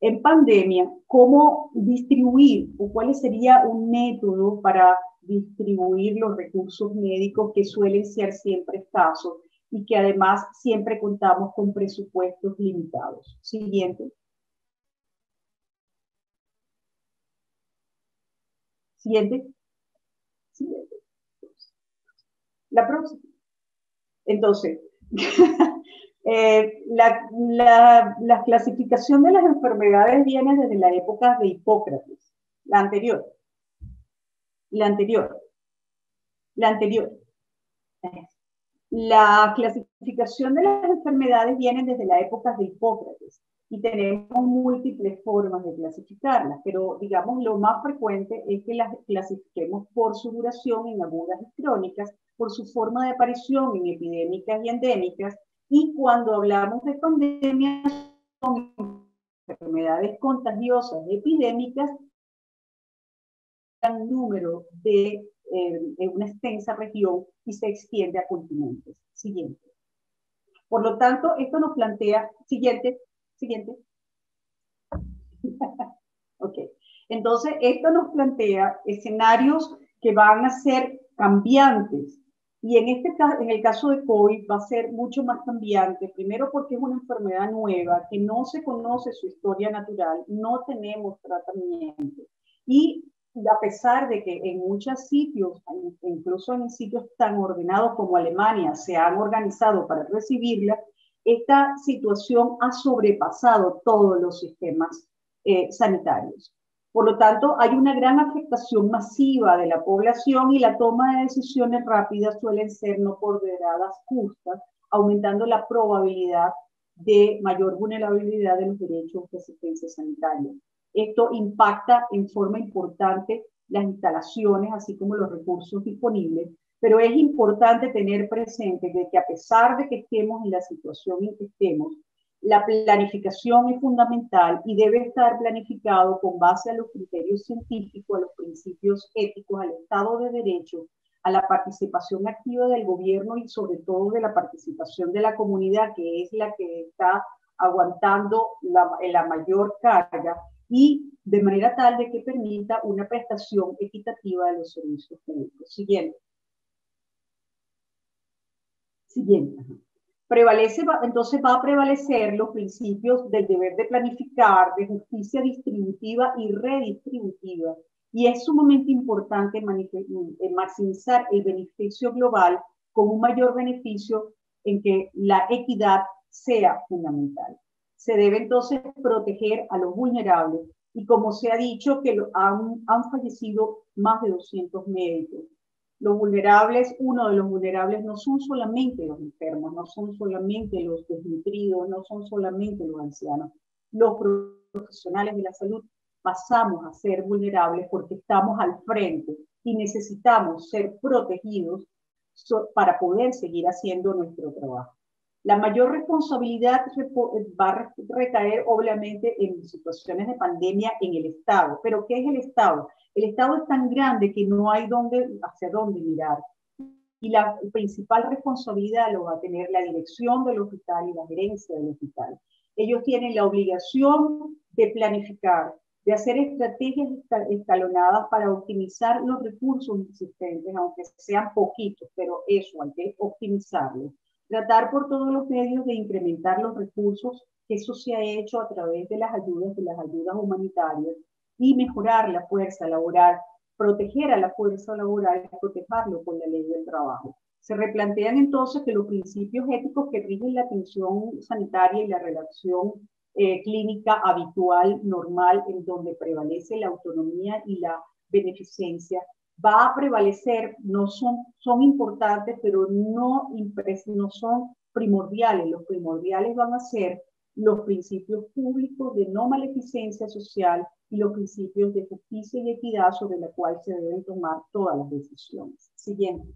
En pandemia, ¿cómo distribuir o cuál sería un método para distribuir los recursos médicos que suelen ser siempre escasos y que además siempre contamos con presupuestos limitados? Siguiente. Siguiente. Siguiente. La próxima. Entonces, la clasificación de las enfermedades viene desde la época de Hipócrates, la anterior. La clasificación de las enfermedades viene desde la época de Hipócrates y tenemos múltiples formas de clasificarlas, pero digamos lo más frecuente es que las clasifiquemos por su duración en agudas y crónicas, por su forma de aparición en epidémicas y endémicas, y cuando hablamos de pandemias son enfermedades contagiosas epidémicas, gran número de en una extensa región y se extiende a continentes. Siguiente. Por lo tanto, esto nos plantea, siguiente. Ok. Entonces, esto nos plantea escenarios que van a ser cambiantes. Y en el caso de COVID va a ser mucho más cambiante, primero porque es una enfermedad nueva, que no se conoce su historia natural, no tenemos tratamiento. Y a pesar de que en muchos sitios, incluso en sitios tan ordenados como Alemania, se han organizado para recibirla, esta situación ha sobrepasado todos los sistemas sanitarios. Por lo tanto, hay una gran afectación masiva de la población y la toma de decisiones rápidas suelen ser no ponderadas justas, aumentando la probabilidad de mayor vulnerabilidad de los derechos de asistencia sanitaria. Esto impacta en forma importante las instalaciones, así como los recursos disponibles, pero es importante tener presente que a pesar de que estemos en la situación en que estemos, la planificación es fundamental y debe estar planificado con base a los criterios científicos, a los principios éticos, al Estado de Derecho, a la participación activa del gobierno y sobre todo de la participación de la comunidad, que es la que está aguantando la mayor carga, y de manera tal de que permita una prestación equitativa de los servicios públicos. Siguiente. Entonces va a prevalecer los principios del deber de planificar, de justicia distributiva y redistributiva. Y es sumamente importante maximizar el beneficio global con un mayor beneficio en que la equidad sea fundamental. Se debe entonces proteger a los vulnerables y como se ha dicho que han fallecido más de 200 médicos. Los vulnerables, uno de los vulnerables no son solamente los enfermos, no son solamente los desnutridos, no son solamente los ancianos. Los profesionales de la salud pasamos a ser vulnerables porque estamos al frente y necesitamos ser protegidos para poder seguir haciendo nuestro trabajo. La mayor responsabilidad va a recaer obviamente en situaciones de pandemia en el Estado. ¿Pero qué es el Estado? El Estado es tan grande que no hay hacia dónde mirar. Y la principal responsabilidad lo va a tener la dirección del hospital y la gerencia del hospital. Ellos tienen la obligación de planificar, de hacer estrategias escalonadas para optimizar los recursos existentes, aunque sean poquitos, pero eso hay que optimizarlos. Tratar por todos los medios de incrementar los recursos, que eso se ha hecho a través de las ayudas humanitarias, y mejorar la fuerza laboral, proteger a la fuerza laboral y protegerlo con la ley del trabajo. Se replantean entonces que los principios éticos que rigen la atención sanitaria y la relación clínica habitual, normal, en donde prevalece la autonomía y la beneficencia, va a prevalecer, son importantes, pero no son primordiales. Los primordiales van a ser los principios públicos de no maleficencia social y los principios de justicia y equidad sobre la cual se deben tomar todas las decisiones. Siguiente.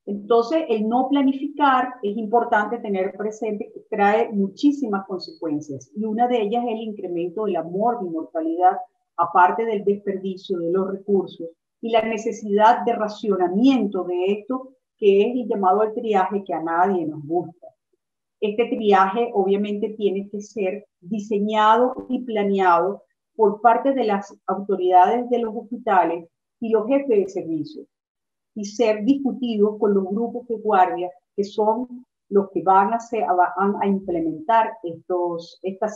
Entonces, el no planificar es importante tener presente que trae muchísimas consecuencias, y una de ellas es el incremento de la mortalidad, aparte del desperdicio de los recursos y la necesidad de racionamiento de esto, que es el llamado al triaje, que a nadie nos gusta. Este triaje obviamente tiene que ser diseñado y planeado por parte de las autoridades de los hospitales y los jefes de servicio, y ser discutido con los grupos de guardia, que son los que van a implementar estas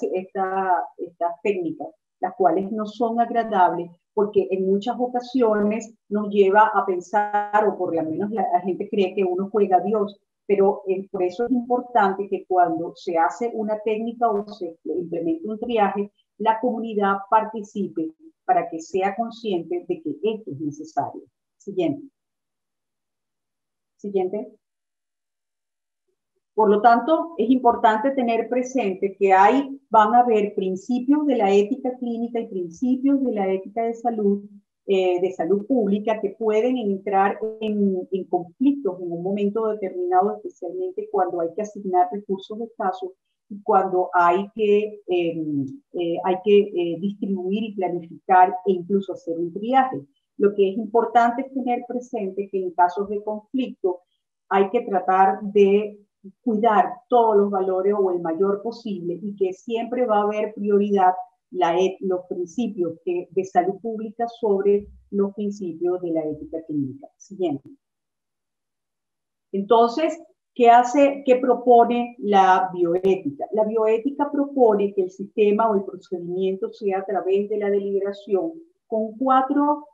técnicas, las cuales no son agradables, porque en muchas ocasiones nos lleva a pensar, o por lo menos la gente cree que uno juega a Dios, pero por eso es importante que cuando se hace una técnica o se implementa un triaje, la comunidad participe para que sea consciente de que esto es necesario. Siguiente. Por lo tanto, es importante tener presente que van a haber principios de la ética clínica y principios de la ética de salud pública, que pueden entrar en conflictos en un momento determinado, especialmente cuando hay que asignar recursos escasos y cuando hay que distribuir y planificar e incluso hacer un triaje. Lo que es importante es tener presente que en casos de conflicto hay que tratar de cuidar todos los valores o el mayor posible, y que siempre va a haber prioridad los principios de salud pública sobre los principios de la ética clínica. Siguiente. Entonces, ¿qué propone la bioética? La bioética propone que el sistema o el procedimiento sea a través de la deliberación con 4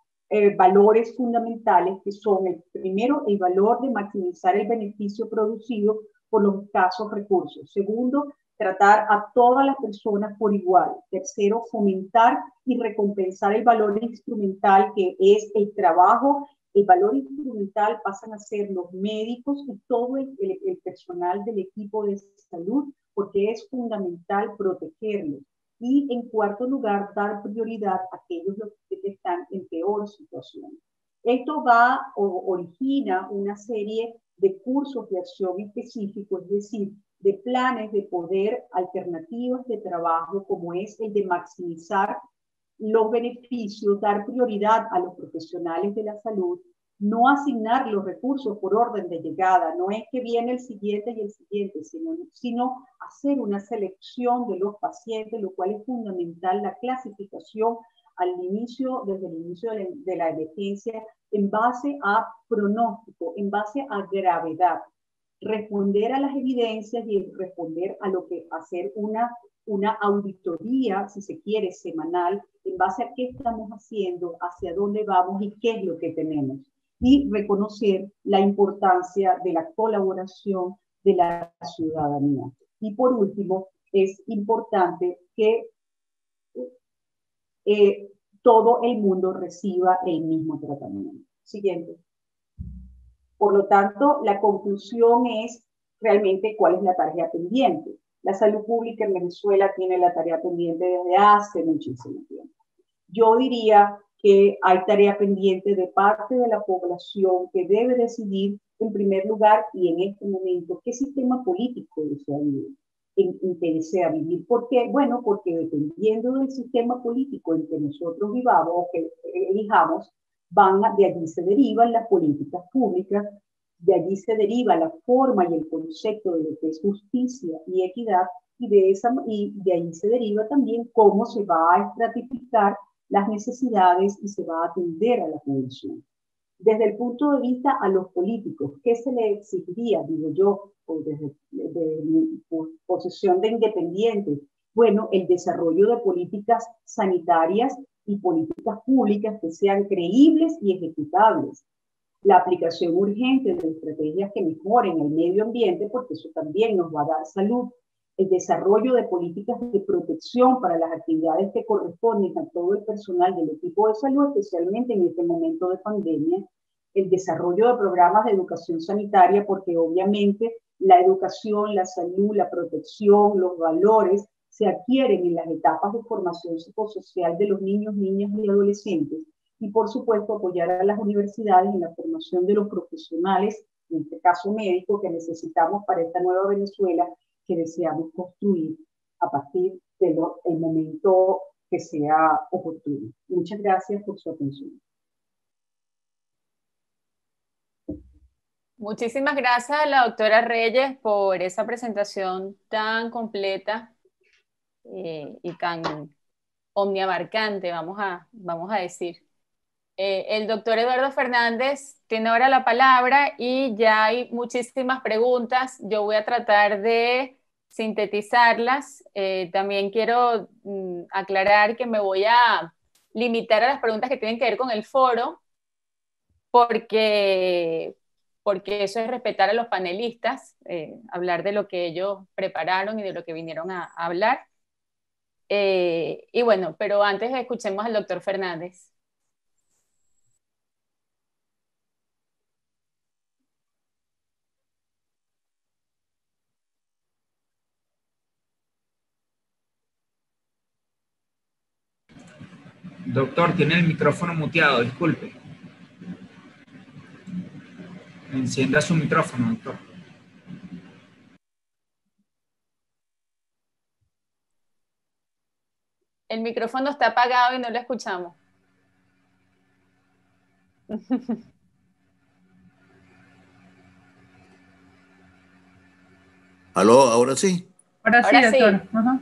valores fundamentales, que son: el primero, el valor de maximizar el beneficio producido por los escasos recursos. Segundo, tratar a todas las personas por igual. Tercero, fomentar y recompensar el valor instrumental, que es el trabajo. El valor instrumental pasan a ser los médicos y todo el personal del equipo de salud, porque es fundamental protegerlos. Y en cuarto lugar, dar prioridad a aquellos que están en peor situación. Esto origina una serie de cursos de acción específicos, es decir, de planes de poder, alternativas de trabajo, como es el de maximizar los beneficios, dar prioridad a los profesionales de la salud, no asignar los recursos por orden de llegada, no es que viene el siguiente y el siguiente, sino hacer una selección de los pacientes, lo cual es fundamental, la clasificación desde el inicio de la emergencia, en base a pronóstico, en base a gravedad, responder a las evidencias y responder a hacer una auditoría, si se quiere, semanal, en base a qué estamos haciendo, hacia dónde vamos y qué es lo que tenemos. Y reconocer la importancia de la colaboración de la ciudadanía. Y por último, es importante que todo el mundo reciba el mismo tratamiento. Siguiente. Por lo tanto, la conclusión es realmente cuál es la tarea pendiente. La salud pública en Venezuela tiene la tarea pendiente desde hace muchísimo tiempo. Yo diría que hay tarea pendiente de parte de la población, que debe decidir en primer lugar y en este momento qué sistema político desea vivir. En que desea vivir. ¿Por qué? Bueno, porque dependiendo del sistema político en que nosotros vivamos o que elijamos, de allí se derivan las políticas públicas, de allí se deriva la forma y el concepto de lo que es justicia y equidad, y de ahí se deriva también cómo se va a estratificar las necesidades y se va a atender a la población. Desde el punto de vista a los políticos, ¿qué se les exigiría, digo yo, desde mi posición de independiente? Bueno, el desarrollo de políticas sanitarias y políticas públicas que sean creíbles y ejecutables. La aplicación urgente de estrategias que mejoren el medio ambiente, porque eso también nos va a dar salud. El desarrollo de políticas de protección para las actividades que corresponden a todo el personal del equipo de salud, especialmente en este momento de pandemia. El desarrollo de programas de educación sanitaria, porque obviamente la educación, la salud, la protección, los valores se adquieren en las etapas de formación psicosocial de los niños, niñas y adolescentes. Y por supuesto apoyar a las universidades en la formación de los profesionales, en este caso médicos, que necesitamos para esta nueva Venezuela que deseamos construir a partir del momento que sea oportuno. Muchas gracias por su atención. Muchísimas gracias a la doctora Reyes por esa presentación tan completa y tan omniabarcante, vamos a decir. El doctor Eduardo Fernández tiene ahora la palabra y ya hay muchísimas preguntas. Yo voy a tratar de sintetizarlas. También quiero aclarar que me voy a limitar a las preguntas que tienen que ver con el foro, porque eso es respetar a los panelistas, hablar de lo que ellos prepararon y de lo que vinieron a hablar. Y bueno, pero antes escuchemos al doctor Fernández. Doctor, tiene el micrófono muteado, disculpe. Encienda su micrófono, doctor. El micrófono está apagado y no lo escuchamos. ¿Aló? ¿Ahora sí? Ahora sí, doctor. Sí. Uh-huh.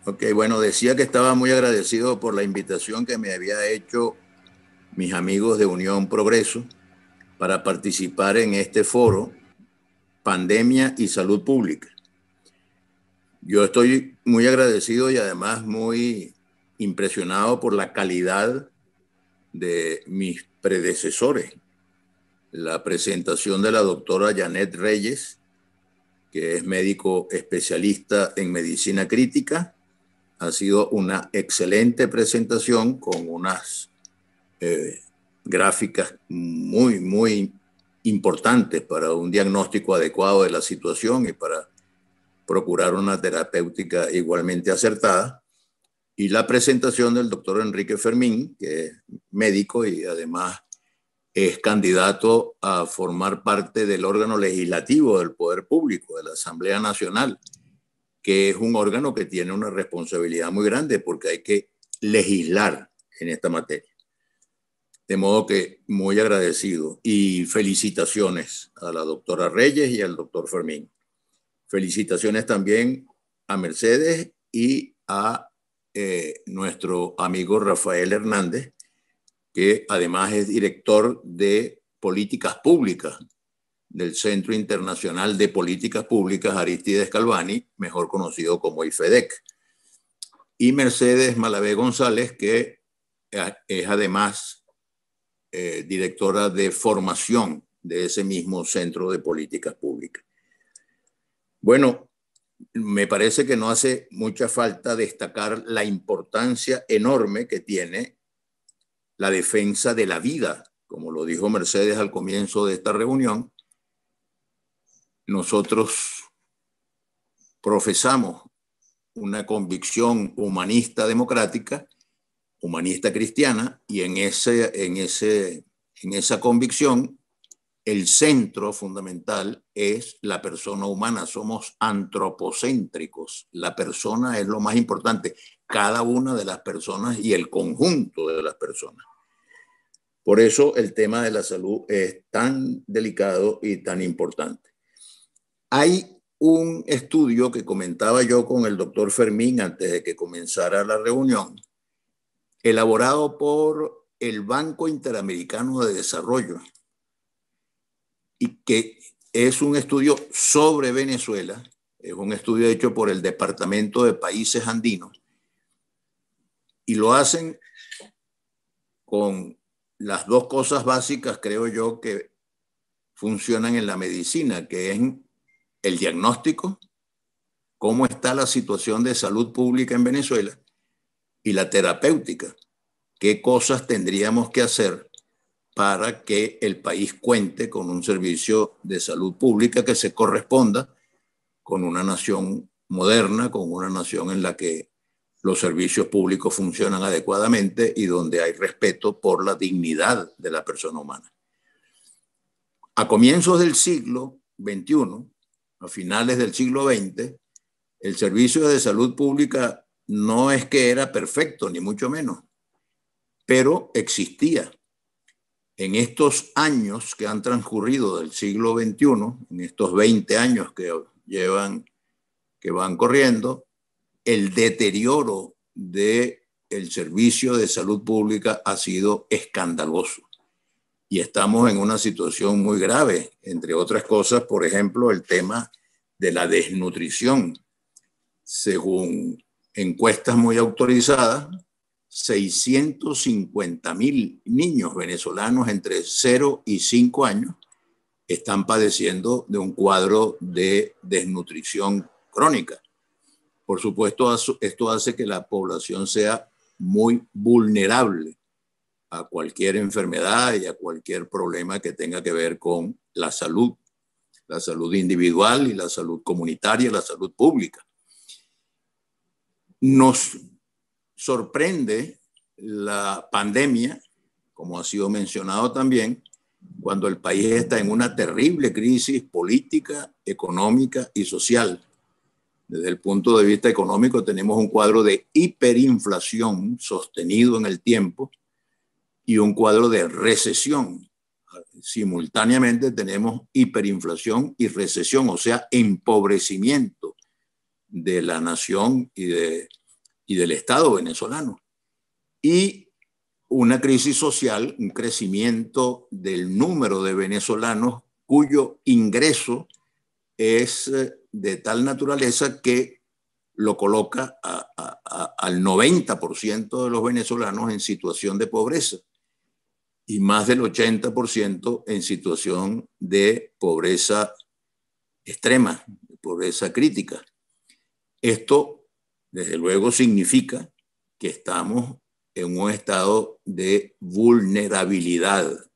Ok, bueno, decía que estaba muy agradecido por la invitación que me había hecho mis amigos de Unión Progreso para participar en este foro, Pandemia y Salud Pública. Yo estoy muy agradecido y además muy impresionado por la calidad de mis predecesores. La presentación de la doctora Janet Reyes, que es médico especialista en medicina crítica, ha sido una excelente presentación con unas gráficas muy importantes para un diagnóstico adecuado de la situación y para procurar una terapéutica igualmente acertada. Y la presentación del doctor Enrique Fermín, que es médico y además es candidato a formar parte del órgano legislativo del Poder Público, de la Asamblea Nacional, que es un órgano que tiene una responsabilidad muy grande porque hay que legislar en esta materia. De modo que muy agradecido y felicitaciones a la doctora Reyes y al doctor Fermín. Felicitaciones también a Mercedes y a nuestro amigo Rafael Hernández, que además es director de políticas públicas del Centro Internacional de Políticas Públicas Aristides Calvani, mejor conocido como IFEDEC. Y Mercedes Malavé González, que es además directora de formación de ese mismo Centro de Políticas Públicas. Bueno, me parece que no hace mucha falta destacar la importancia enorme que tiene la defensa de la vida, como lo dijo Mercedes al comienzo de esta reunión. Nosotros profesamos una convicción humanista democrática, humanista cristiana, y en esa convicción el centro fundamental es la persona humana. Somos antropocéntricos. La persona es lo más importante, cada una de las personas y el conjunto de las personas. Por eso el tema de la salud es tan delicado y tan importante. Hay un estudio que comentaba yo con el doctor Fermín antes de que comenzara la reunión, elaborado por el Banco Interamericano de Desarrollo, y que es un estudio sobre Venezuela, es un estudio hecho por el Departamento de Países Andinos, y lo hacen con las dos cosas básicas, creo yo, que funcionan en la medicina, que es el diagnóstico, cómo está la situación de salud pública en Venezuela, y la terapéutica, qué cosas tendríamos que hacer para que el país cuente con un servicio de salud pública que se corresponda con una nación moderna, con una nación en la que los servicios públicos funcionan adecuadamente y donde hay respeto por la dignidad de la persona humana. A comienzos del siglo XXI, a finales del siglo XX, el servicio de salud pública no es que era perfecto, ni mucho menos, pero existía. En estos años que han transcurrido del siglo XXI, en estos 20 años que van corriendo, el deterioro del servicio de salud pública ha sido escandaloso. Y estamos en una situación muy grave, entre otras cosas, por ejemplo, el tema de la desnutrición. Según encuestas muy autorizadas, 650.000 niños venezolanos entre 0 y 5 años están padeciendo de un cuadro de desnutrición crónica. Por supuesto, esto hace que la población sea muy vulnerable a cualquier enfermedad y a cualquier problema que tenga que ver con la salud individual y la salud comunitaria, la salud pública. Nos sorprende la pandemia, como ha sido mencionado también, cuando el país está en una terrible crisis política, económica y social. Desde el punto de vista económico tenemos un cuadro de hiperinflación sostenido en el tiempo y un cuadro de recesión. Simultáneamente tenemos hiperinflación y recesión, o sea, empobrecimiento de la nación y del Estado venezolano. Y una crisis social, un crecimiento del número de venezolanos cuyo ingreso es de tal naturaleza que lo coloca al 90% de los venezolanos en situación de pobreza y más del 80% en situación de pobreza extrema, de pobreza crítica. Esto, desde luego, significa que estamos en un estado de vulnerabilidad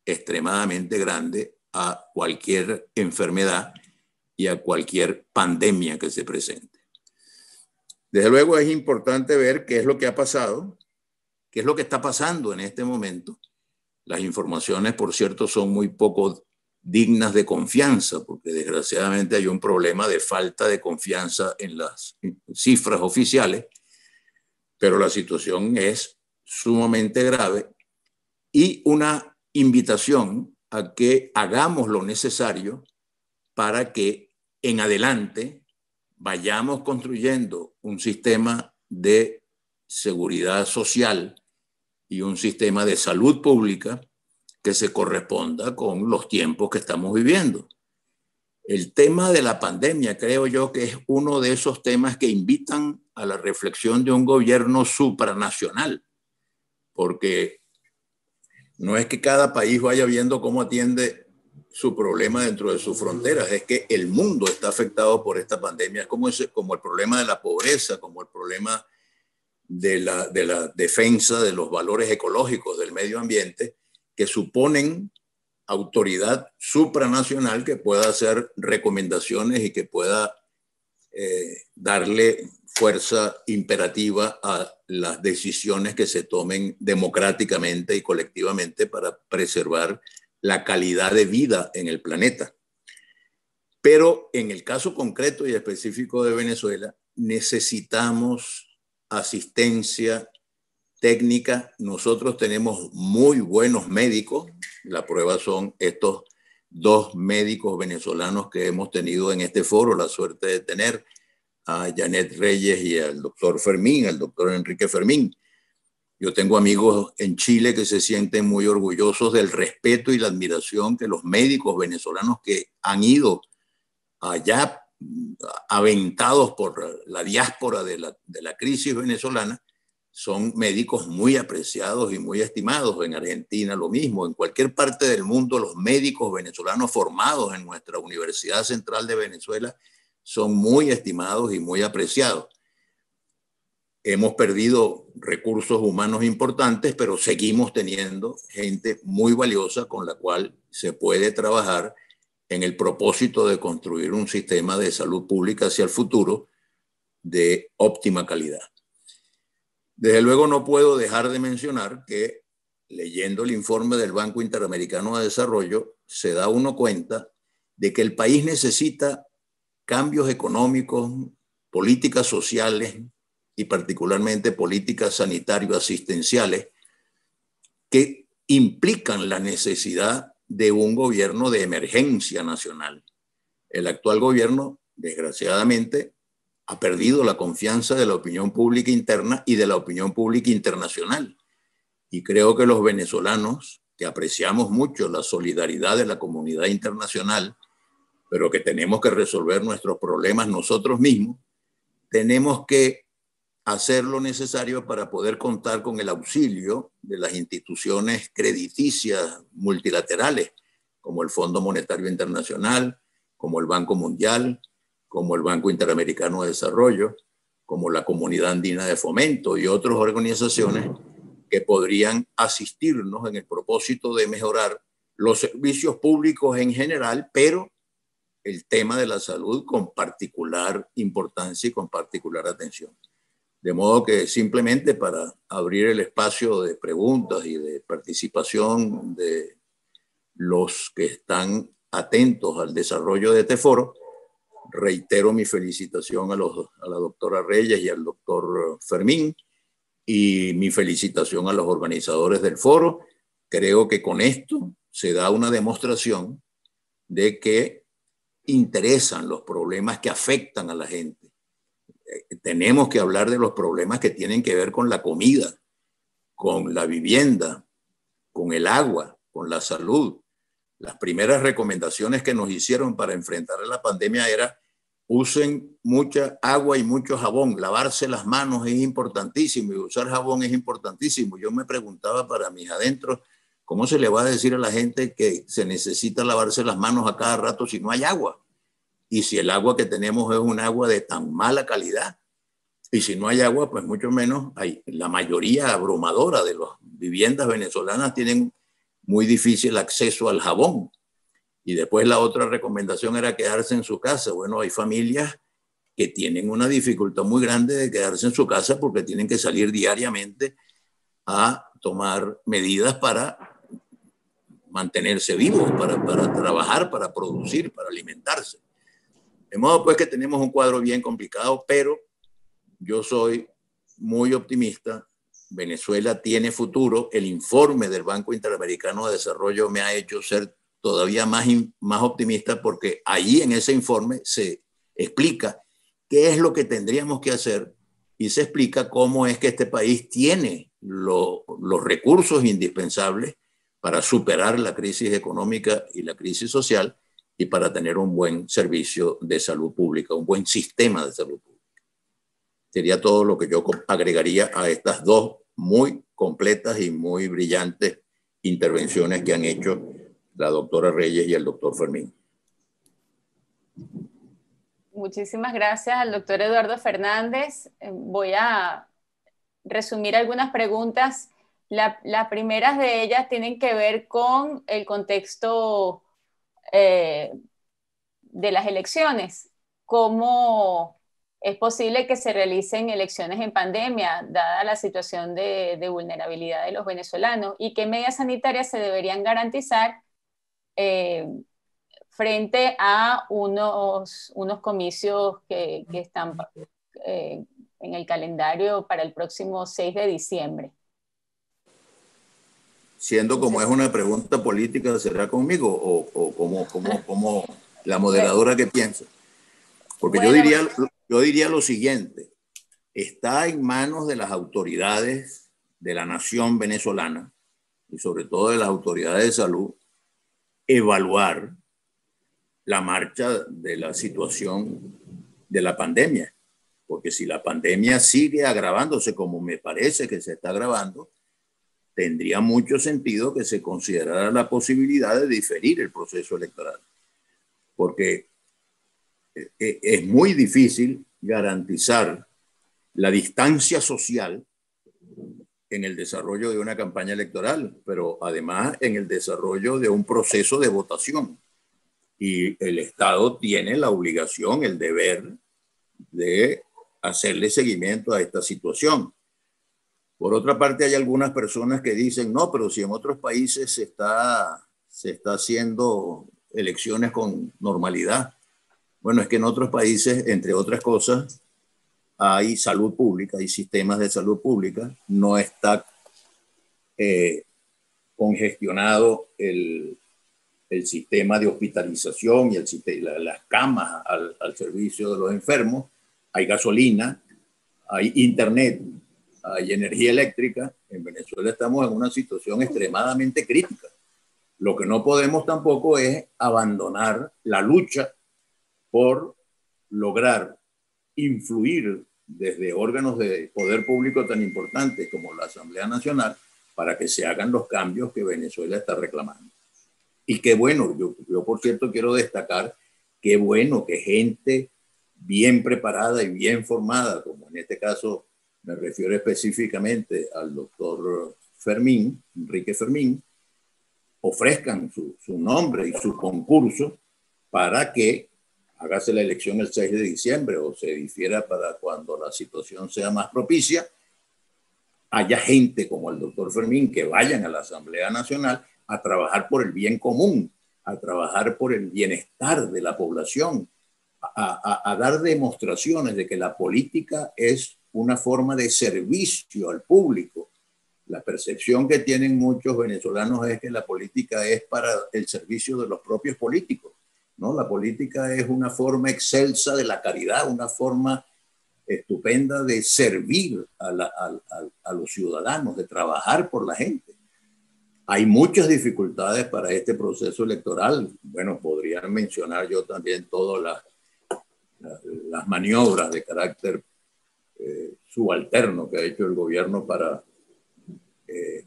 extremadamente grande a cualquier enfermedad y a cualquier pandemia que se presente. Desde luego es importante ver qué es lo que ha pasado, qué es lo que está pasando en este momento. Las informaciones, por cierto, son muy poco dignas de confianza, porque desgraciadamente hay un problema de falta de confianza en las cifras oficiales, pero la situación es sumamente grave y una invitación a que hagamos lo necesario para que en adelante vayamos construyendo un sistema de seguridad social y un sistema de salud pública que se corresponda con los tiempos que estamos viviendo. El tema de la pandemia creo yo que es uno de esos temas que invitan a la reflexión de un gobierno supranacional, porque no es que cada país vaya viendo cómo atiende su problema dentro de sus fronteras, es que el mundo está afectado por esta pandemia, es como el problema de la pobreza, como el problema de la defensa de los valores ecológicos del medio ambiente, que suponen autoridad supranacional que pueda hacer recomendaciones y que pueda darle fuerza imperativa a las decisiones que se tomen democráticamente y colectivamente para preservar la calidad de vida en el planeta. Pero en el caso concreto y específico de Venezuela, necesitamos asistencia técnica. Nosotros tenemos muy buenos médicos. La prueba son estos 2 médicos venezolanos que hemos tenido en este foro, la suerte de tener a Janet Reyes y al doctor Fermín, al doctor Enrique Fermín. Yo tengo amigos en Chile que se sienten muy orgullosos del respeto y la admiración que los médicos venezolanos que han ido allá aventados por la diáspora de la crisis venezolana, son médicos muy apreciados y muy estimados. En Argentina lo mismo, en cualquier parte del mundo los médicos venezolanos formados en nuestra Universidad Central de Venezuela son muy estimados y muy apreciados. Hemos perdido recursos humanos importantes, pero seguimos teniendo gente muy valiosa con la cual se puede trabajar en el propósito de construir un sistema de salud pública hacia el futuro de óptima calidad. Desde luego no puedo dejar de mencionar que leyendo el informe del Banco Interamericano de Desarrollo se da uno cuenta de que el país necesita cambios económicos, políticas sociales y particularmente políticas sanitario-asistenciales que implican la necesidad de un gobierno de emergencia nacional. El actual gobierno, desgraciadamente, ha perdido la confianza de la opinión pública interna y de la opinión pública internacional. Y creo que los venezolanos, que apreciamos mucho la solidaridad de la comunidad internacional, pero que tenemos que resolver nuestros problemas nosotros mismos, tenemos que hacer lo necesario para poder contar con el auxilio de las instituciones crediticias multilaterales, como el Fondo Monetario Internacional, como el Banco Mundial, como el Banco Interamericano de Desarrollo, como la Comunidad Andina de Fomento y otras organizaciones que podrían asistirnos en el propósito de mejorar los servicios públicos en general, pero el tema de la salud con particular importancia y con particular atención. De modo que simplemente para abrir el espacio de preguntas y de participación de los que están atentos al desarrollo de este foro, reitero mi felicitación a la doctora Reyes y al doctor Fermín y mi felicitación a los organizadores del foro. Creo que con esto se da una demostración de que interesan los problemas que afectan a la gente. Tenemos que hablar de los problemas que tienen que ver con la comida, con la vivienda, con el agua, con la salud. Las primeras recomendaciones que nos hicieron para enfrentar la pandemia era usen mucha agua y mucho jabón. Lavarse las manos es importantísimo y usar jabón es importantísimo. Yo me preguntaba para mis adentros, ¿cómo se le va a decir a la gente que se necesita lavarse las manos a cada rato si no hay agua? Y si el agua que tenemos es un agua de tan mala calidad. Y si no hay agua, pues mucho menos hay. La mayoría abrumadora de las viviendas venezolanas tienen muy difícil acceso al jabón. Y después la otra recomendación era quedarse en su casa. Bueno, hay familias que tienen una dificultad muy grande de quedarse en su casa porque tienen que salir diariamente a tomar medidas para mantenerse vivos, para trabajar, para producir, para alimentarse. De modo pues que tenemos un cuadro bien complicado, pero yo soy muy optimista. Venezuela tiene futuro. El informe del Banco Interamericano de Desarrollo me ha hecho ser todavía más optimista porque ahí en ese informe se explica qué es lo que tendríamos que hacer y se explica cómo es que este país tiene los recursos indispensables para superar la crisis económica y la crisis social y para tener un buen servicio de salud pública, un buen sistema de salud pública. Sería todo lo que yo agregaría a estas dos muy completas y muy brillantes intervenciones que han hecho la doctora Reyes y el doctor Fermín. Muchísimas gracias al doctor Eduardo Fernández. Voy a resumir algunas preguntas. Las primeras de ellas tienen que ver con el contexto de las elecciones. ¿Cómo es posible que se realicen elecciones en pandemia, dada la situación de vulnerabilidad de los venezolanos? ¿Y qué medidas sanitarias se deberían garantizar frente a unos comicios que están en el calendario para el próximo 6 de diciembre? Siendo como es una pregunta política, ¿será conmigo o como la moderadora que piensa? Porque bueno, yo diría lo siguiente, está en manos de las autoridades de la nación venezolana y sobre todo de las autoridades de salud evaluar la marcha de la situación de la pandemia. Porque si la pandemia sigue agravándose como me parece que se está agravando, tendría mucho sentido que se considerara la posibilidad de diferir el proceso electoral. Porque es muy difícil garantizar la distancia social en el desarrollo de una campaña electoral, pero además en el desarrollo de un proceso de votación. Y el Estado tiene la obligación, el deber de hacerle seguimiento a esta situación. Por otra parte, hay algunas personas que dicen, no, pero si en otros países se está haciendo elecciones con normalidad. Bueno, es que en otros países, entre otras cosas, hay salud pública, hay sistemas de salud pública, no está congestionado el sistema de hospitalización y las camas al servicio de los enfermos, hay gasolina, hay internet, hay energía eléctrica. En Venezuela estamos en una situación extremadamente crítica. Lo que no podemos tampoco es abandonar la lucha por lograr influir desde órganos de poder público tan importantes como la Asamblea Nacional para que se hagan los cambios que Venezuela está reclamando. Y qué bueno, yo por cierto quiero destacar, qué bueno que gente bien preparada y bien formada, como en este caso me refiero específicamente al doctor Fermín, Enrique Fermín, ofrezcan su nombre y su concurso para que hágase la elección el 6 de diciembre o se difiera para cuando la situación sea más propicia, haya gente como el doctor Fermín que vayan a la Asamblea Nacional a trabajar por el bien común, a trabajar por el bienestar de la población, a dar demostraciones de que la política es una forma de servicio al público. La percepción que tienen muchos venezolanos es que la política es para el servicio de los propios políticos, ¿no? La política es una forma excelsa de la caridad, una forma estupenda de servir a los ciudadanos, de trabajar por la gente. Hay muchas dificultades para este proceso electoral. Bueno, podría mencionar yo también todas las maniobras de carácter subalterno que ha hecho el gobierno para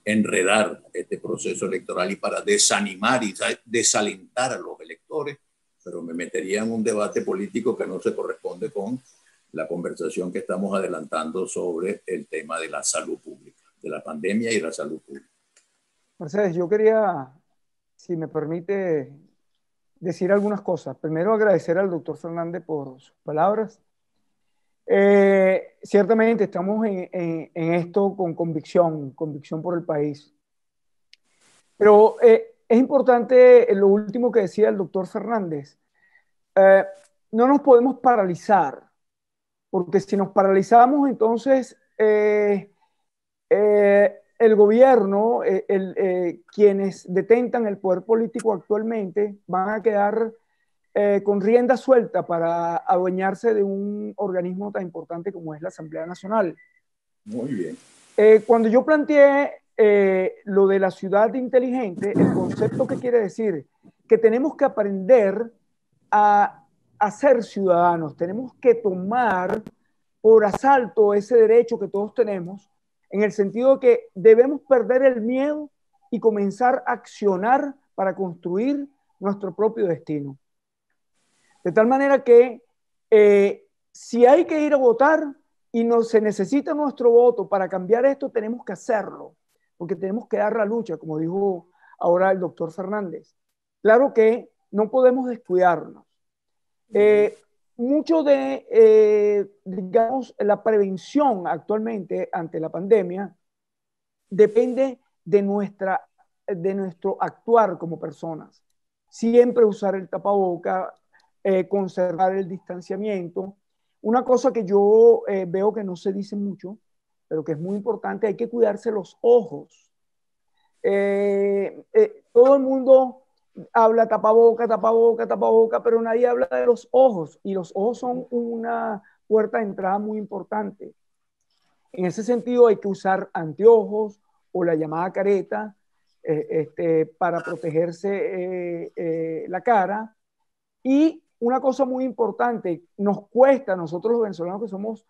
enredar este proceso electoral y para desanimar y desalentar a los electores, pero me metería en un debate político que no se corresponde con la conversación que estamos adelantando sobre el tema de la salud pública, de la pandemia y la salud pública. Mercedes, yo quería, si me permite, decir algunas cosas. Primero, agradecer al doctor Fernández por sus palabras. Ciertamente estamos en esto con convicción por el país. Pero es importante lo último que decía el doctor Fernández. No nos podemos paralizar, porque si nos paralizamos, entonces el gobierno, quienes detentan el poder político actualmente, van a quedar con rienda suelta para adueñarse de un organismo tan importante como es la Asamblea Nacional. Muy bien. Cuando yo planteé lo de la ciudad inteligente, el concepto que quiere decir que tenemos que aprender a ser ciudadanos, tenemos que tomar por asalto ese derecho que todos tenemos, en el sentido de que debemos perder el miedo y comenzar a accionar para construir nuestro propio destino. De tal manera que si hay que ir a votar y se necesita nuestro voto para cambiar esto, tenemos que hacerlo, porque tenemos que dar la lucha, como dijo ahora el doctor Fernández. Claro que no podemos descuidarnos. Mucho de, digamos, la prevención actualmente ante la pandemia depende de nuestro actuar como personas. Siempre usar el tapaboca, conservar el distanciamiento. Una cosa que yo veo que no se dice mucho, pero que es muy importante, hay que cuidarse los ojos. Todo el mundo habla tapaboca, tapaboca, tapaboca, pero nadie habla de los ojos, y los ojos son una puerta de entrada muy importante. En ese sentido hay que usar anteojos o la llamada careta para protegerse la cara. Y una cosa muy importante, nos cuesta, nosotros los venezolanos que somos,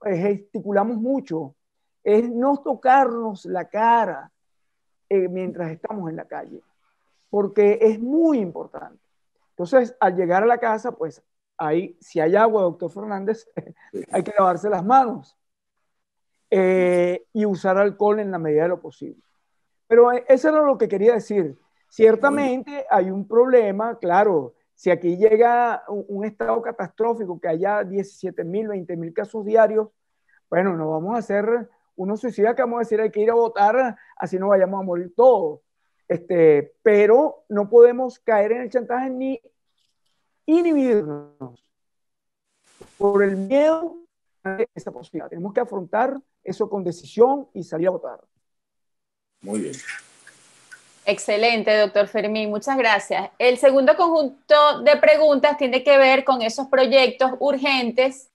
gesticulamos mucho, es no tocarnos la cara mientras estamos en la calle, porque es muy importante. Entonces, al llegar a la casa, pues ahí, si hay agua, doctor Fernández, hay que lavarse las manos y usar alcohol en la medida de lo posible. Pero eso era lo que quería decir. Ciertamente hay un problema, claro, si aquí llega un estado catastrófico, que haya 17.000, 20.000 casos diarios, bueno, no vamos a hacer unos suicidas que vamos a decir hay que ir a votar, así no vayamos a morir todos. Pero no podemos caer en el chantaje ni inhibirnos por el miedo a esa posibilidad. Tenemos que afrontar eso con decisión y salir a votar. Muy bien. Excelente, doctor Fermín, muchas gracias. El segundo conjunto de preguntas tiene que ver con esos proyectos urgentes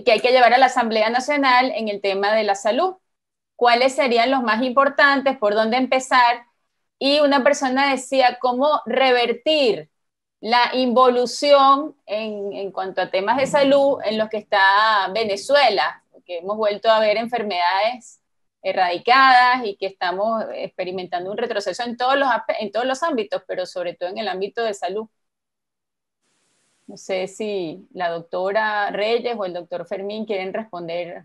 que hay que llevar a la Asamblea Nacional en el tema de la salud. ¿Cuáles serían los más importantes? ¿Por dónde empezar? Y una persona decía, ¿cómo revertir la involución en cuanto a temas de salud en los que está Venezuela? Porque hemos vuelto a ver enfermedades erradicadas y que estamos experimentando un retroceso en todos los ámbitos, pero sobre todo en el ámbito de salud. No sé si la doctora Reyes o el doctor Fermín quieren responder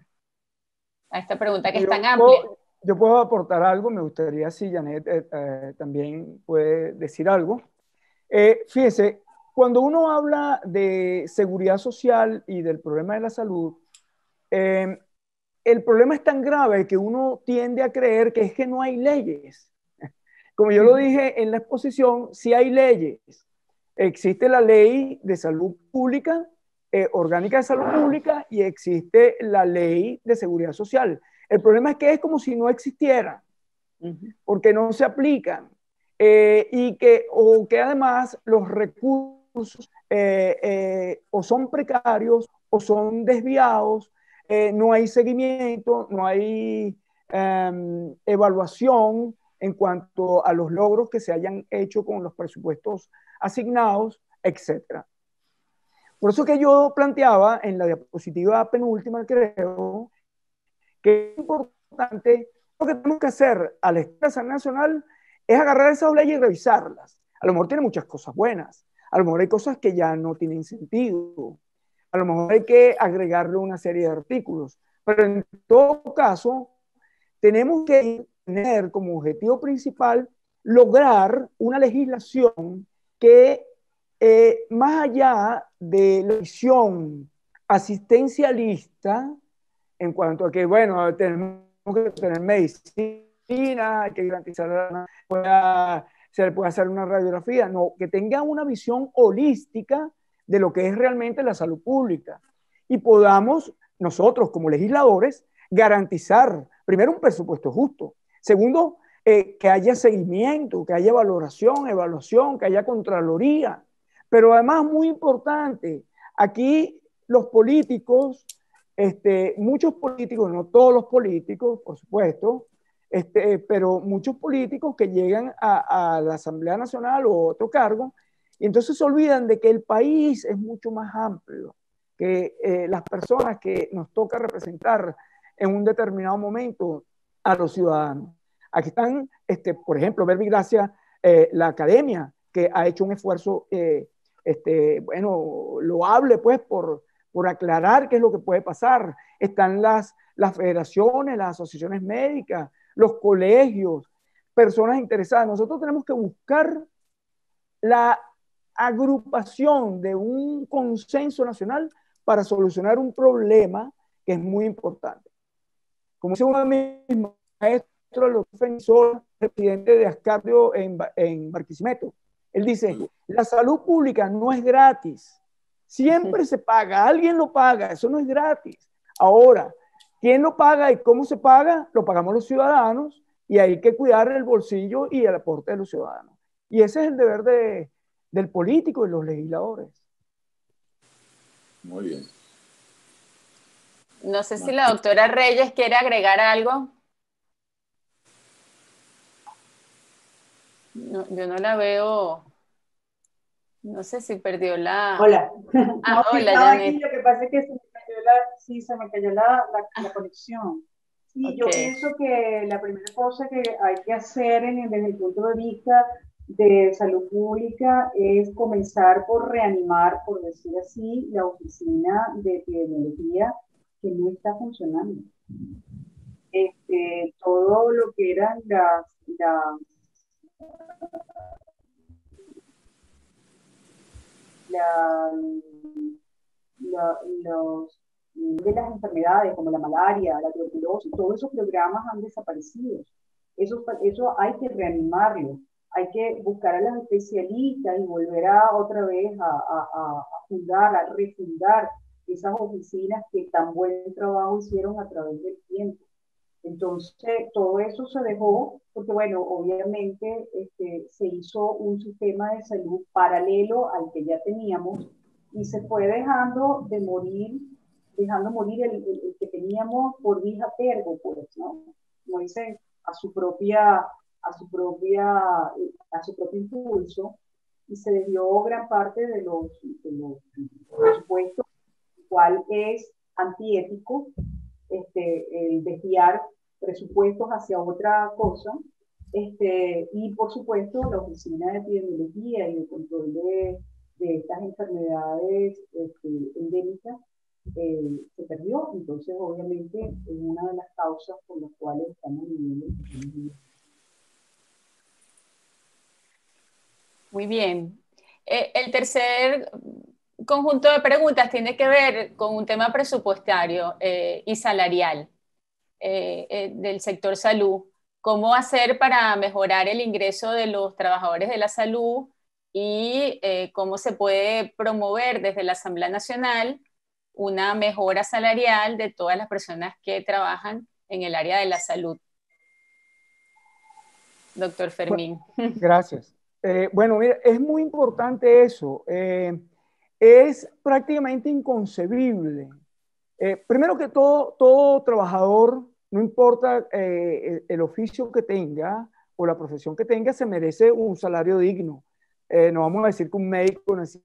a esta pregunta que es tan amplia. Yo puedo aportar algo, me gustaría si Janet también puede decir algo. Fíjese, cuando uno habla de seguridad social y del problema de la salud, el problema es tan grave que uno tiende a creer que es que no hay leyes. Como yo lo dije en la exposición, sí hay leyes. Existe la ley de salud pública, orgánica de salud pública, y existe la ley de seguridad social. El problema es que es como si no existiera, porque no se aplican. O que además los recursos o son precarios o son desviados, no hay seguimiento, no hay evaluación en cuanto a los logros que se hayan hecho con los presupuestos asignados, etc. Por eso que yo planteaba en la diapositiva penúltima, creo, que es importante, lo que tenemos que hacer al Estado Nacional es agarrar esas leyes y revisarlas. A lo mejor tiene muchas cosas buenas, a lo mejor hay cosas que ya no tienen sentido, a lo mejor hay que agregarle una serie de artículos, pero en todo caso tenemos que tener como objetivo principal lograr una legislación que más allá de la visión asistencialista, en cuanto a que, bueno, tenemos que tener medicina, hay que garantizar se le puede hacer una radiografía, no, que tenga una visión holística de lo que es realmente la salud pública y podamos nosotros como legisladores garantizar, primero, un presupuesto justo, segundo, que haya seguimiento, que haya evaluación, que haya contraloría, pero además muy importante, aquí los políticos, muchos políticos, no todos los políticos, por supuesto, pero muchos políticos que llegan a la Asamblea Nacional o otro cargo, y entonces se olvidan de que el país es mucho más amplio, que las personas que nos toca representar en un determinado momento a los ciudadanos. Aquí están, por ejemplo, Verbi Gracia, la academia, que ha hecho un esfuerzo, bueno, loable, pues, por aclarar qué es lo que puede pasar. Están las federaciones, las asociaciones médicas, los colegios, personas interesadas. Nosotros tenemos que buscar la agrupación de un consenso nacional para solucionar un problema que es muy importante. Como dice uno de mis maestros, el defensor, presidente de Ascardio en Barquisimeto, él dice, la salud pública no es gratis, siempre se paga, alguien lo paga, eso no es gratis. Ahora, ¿quién lo paga y cómo se paga? Lo pagamos los ciudadanos y hay que cuidar el bolsillo y el aporte de los ciudadanos. Y ese es el deber del político y los legisladores. Muy bien. No sé si la doctora Reyes quiere agregar algo. No, yo no la veo. No sé si perdió la... Hola. Ah, No, sí hola, estaba aquí, Janet. lo que pasa es que se me cayó la conexión. Sí, Ok. yo pienso que la primera cosa que hay que hacer desde el punto de vista de salud pública es comenzar por reanimar, por decir así, la oficina de epidemiología que no está funcionando. Todo lo que eran la- los de las enfermedades como la malaria, la tuberculosis, todos esos programas han desaparecido. Eso hay que reanimarlo, hay que buscar a los especialistas y volver otra vez a fundar, a refundar esas oficinas que tan buen trabajo hicieron a través del tiempo. Entonces, todo eso se dejó porque, bueno, obviamente se hizo un sistema de salud paralelo al que ya teníamos y se fue dejando morir el que teníamos por vía tergo, pues, ¿no? Como dicen, a su propio impulso, y se desvió gran parte de los presupuestos, cual es antiético, el desviar presupuestos hacia otra cosa, y por supuesto la Oficina de Epidemiología y de Control de estas enfermedades endémicas se perdió. Entonces, obviamente, es una de las causas por las cuales estamos viviendo. Muy bien. El tercer conjunto de preguntas tiene que ver con un tema presupuestario y salarial del sector salud. ¿Cómo hacer para mejorar el ingreso de los trabajadores de la salud y cómo se puede promover desde la Asamblea Nacional una mejora salarial de todas las personas que trabajan en el área de la salud? Doctor Fermín. Gracias. Bueno, mira, es muy importante eso. Es prácticamente inconcebible. Primero que todo trabajador, no importa el oficio que tenga o la profesión que tenga, se merece un salario digno. No vamos a decir que un médico necesita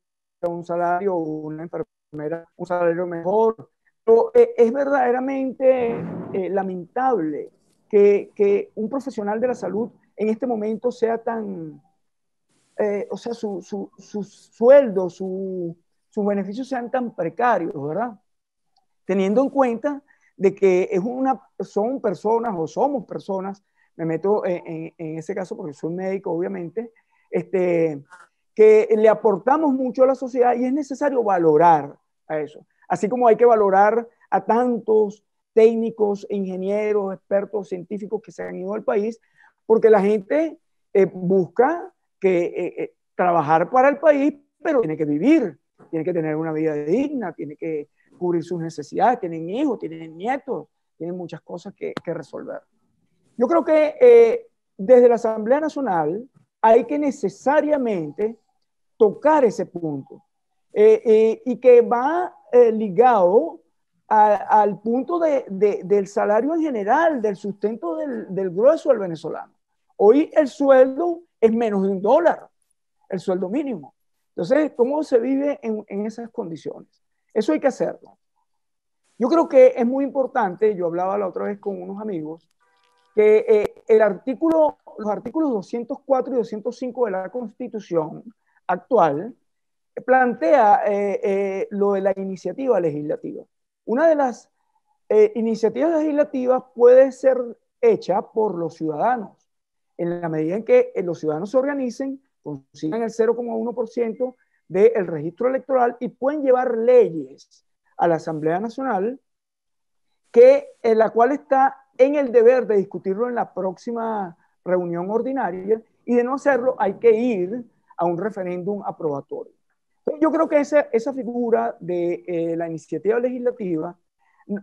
un salario o una enfermera un salario mejor. Pero es verdaderamente lamentable que un profesional de la salud en este momento sea tan, o sea, su sueldo, sus beneficios sean tan precarios, ¿verdad? Teniendo en cuenta de que son personas o somos personas, me meto en ese caso porque soy médico, obviamente, que le aportamos mucho a la sociedad y es necesario valorar a eso. Así como hay que valorar a tantos técnicos, ingenieros, expertos, científicos que se han ido al país, porque la gente busca trabajar para el país, pero tiene que vivir, tiene que tener una vida digna, tiene que cubrir sus necesidades, tienen hijos, tienen nietos, tienen muchas cosas que resolver. Yo creo que desde la Asamblea Nacional hay que necesariamente tocar ese punto y que va ligado al punto del salario en general, del sustento del grueso del venezolano. Hoy el sueldo es menos de $1, el sueldo mínimo. Entonces, ¿cómo se vive en esas condiciones? Eso hay que hacerlo. Yo creo que es muy importante, yo hablaba la otra vez con unos amigos, que los artículos 204 y 205 de la Constitución actual plantea lo de la iniciativa legislativa. Una de las iniciativas legislativas puede ser hecha por los ciudadanos, en la medida en que los ciudadanos se organicen, consigan el 0,1% del registro electoral y pueden llevar leyes a la Asamblea Nacional, en la cual está en el deber de discutirlo en la próxima reunión ordinaria, y de no hacerlo hay que ir a un referéndum aprobatorio. Entonces, yo creo que esa figura de la iniciativa legislativa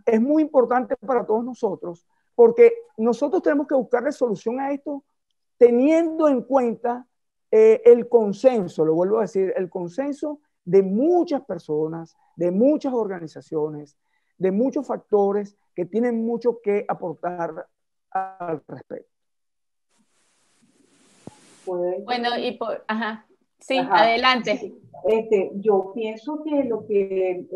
es muy importante para todos nosotros, porque nosotros tenemos que buscarle solución a esto teniendo en cuenta el consenso, lo vuelvo a decir, el consenso de muchas personas, de muchas organizaciones, de muchos factores que tienen mucho que aportar al respecto. Bueno, ajá, sí, Ajá. adelante. Sí. Yo pienso que lo que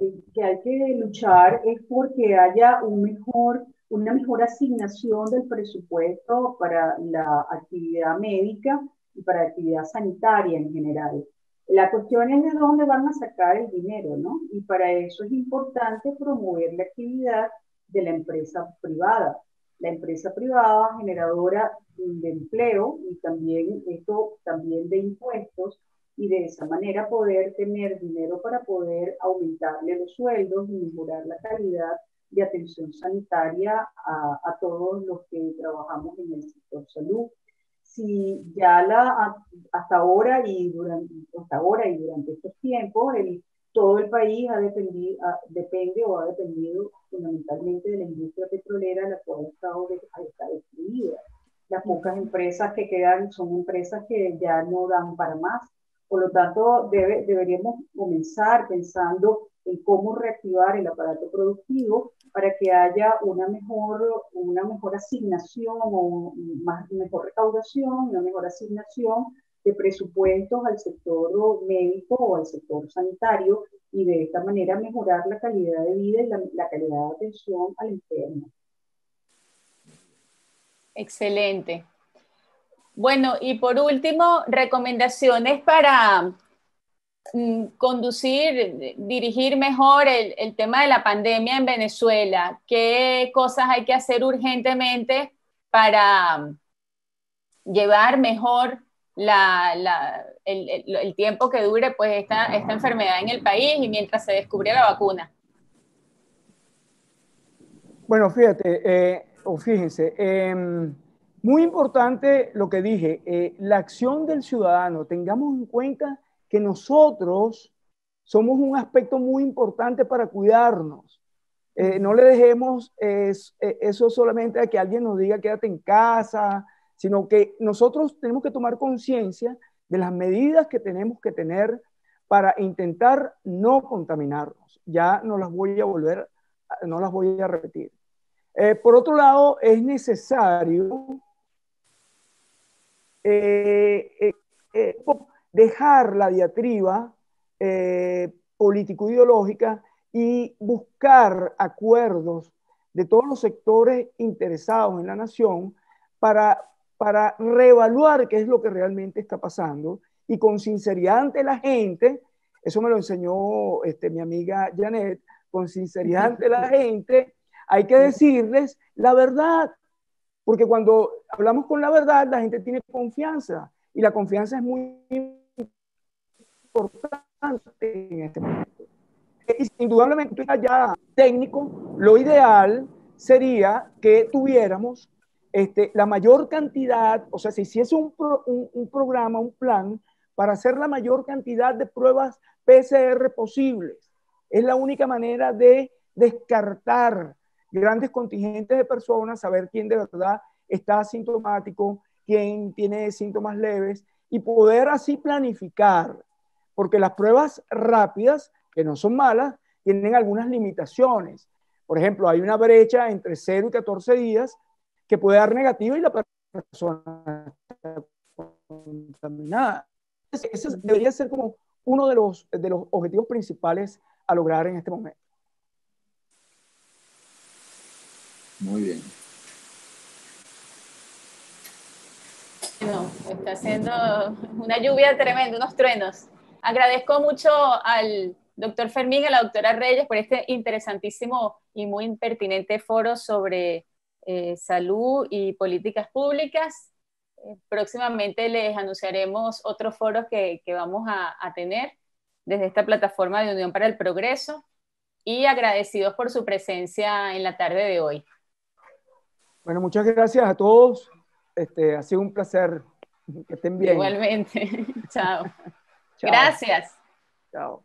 hay que luchar es porque haya una mejor asignación del presupuesto para la actividad médica y para la actividad sanitaria en general. La cuestión es de dónde van a sacar el dinero, ¿no? Y para eso es importante promover la actividad de la empresa privada. La empresa privada generadora de empleo y también esto también de impuestos, y de esa manera poder tener dinero para poder aumentarle los sueldos y mejorar la calidad de atención sanitaria a todos los que trabajamos en el sector salud. Si ya hasta ahora y durante estos tiempos, todo el país depende o ha dependido fundamentalmente de la industria petrolera, la cual está destruida. Las pocas empresas que quedan son empresas que ya no dan para más. Por lo tanto, deberíamos comenzar pensando en cómo reactivar el aparato productivo para que haya una mejor asignación o mejor recaudación, una mejor asignación de presupuestos al sector médico o al sector sanitario, y de esta manera mejorar la calidad de vida y la calidad de atención al enfermo. Excelente. Bueno, y por último, recomendaciones para dirigir mejor el tema de la pandemia en Venezuela. ¿Qué cosas hay que hacer urgentemente para llevar mejor el tiempo que dure pues esta enfermedad en el país y mientras se descubre la vacuna? Bueno, fíjate, o fíjense, muy importante lo que dije, la acción del ciudadano. Tengamos en cuenta que nosotros somos un aspecto muy importante para cuidarnos. No le dejemos eso solamente a que alguien nos diga quédate en casa, sino que nosotros tenemos que tomar conciencia de las medidas que tenemos que tener para intentar no contaminarnos. Ya no las voy a repetir. Por otro lado, es necesario dejar la diatriba político-ideológica y buscar acuerdos de todos los sectores interesados en la nación para reevaluar qué es lo que realmente está pasando y con sinceridad ante la gente. Eso me lo enseñó mi amiga Janet. Con sinceridad ante la gente hay que decirles la verdad, porque cuando hablamos con la verdad la gente tiene confianza, y la confianza es muy importante en este momento. Y indudablemente ya técnico, lo ideal sería que tuviéramos la mayor cantidad, o sea, se hiciese un programa, un plan para hacer la mayor cantidad de pruebas PCR posibles. Es la única manera de descartar grandes contingentes de personas, saber quién de verdad está asintomático, quién tiene síntomas leves, y poder así planificar, porque las pruebas rápidas, que no son malas, tienen algunas limitaciones. Por ejemplo, hay una brecha entre 0 y 14 días que puede dar negativa y la persona está contaminada. Ese debería ser como uno de los objetivos principales a lograr en este momento. Muy bien. Bueno, está haciendo una lluvia tremenda, unos truenos. Agradezco mucho al doctor Fermín y a la doctora Reyes por este interesantísimo y muy pertinente foro sobre salud y políticas públicas. Próximamente les anunciaremos otros foros que vamos a tener desde esta plataforma de Unión para el Progreso, y agradecidos por su presencia en la tarde de hoy. Bueno, muchas gracias a todos. Ha sido un placer. Que estén bien. Igualmente. Chao. Chao. Gracias. Chao.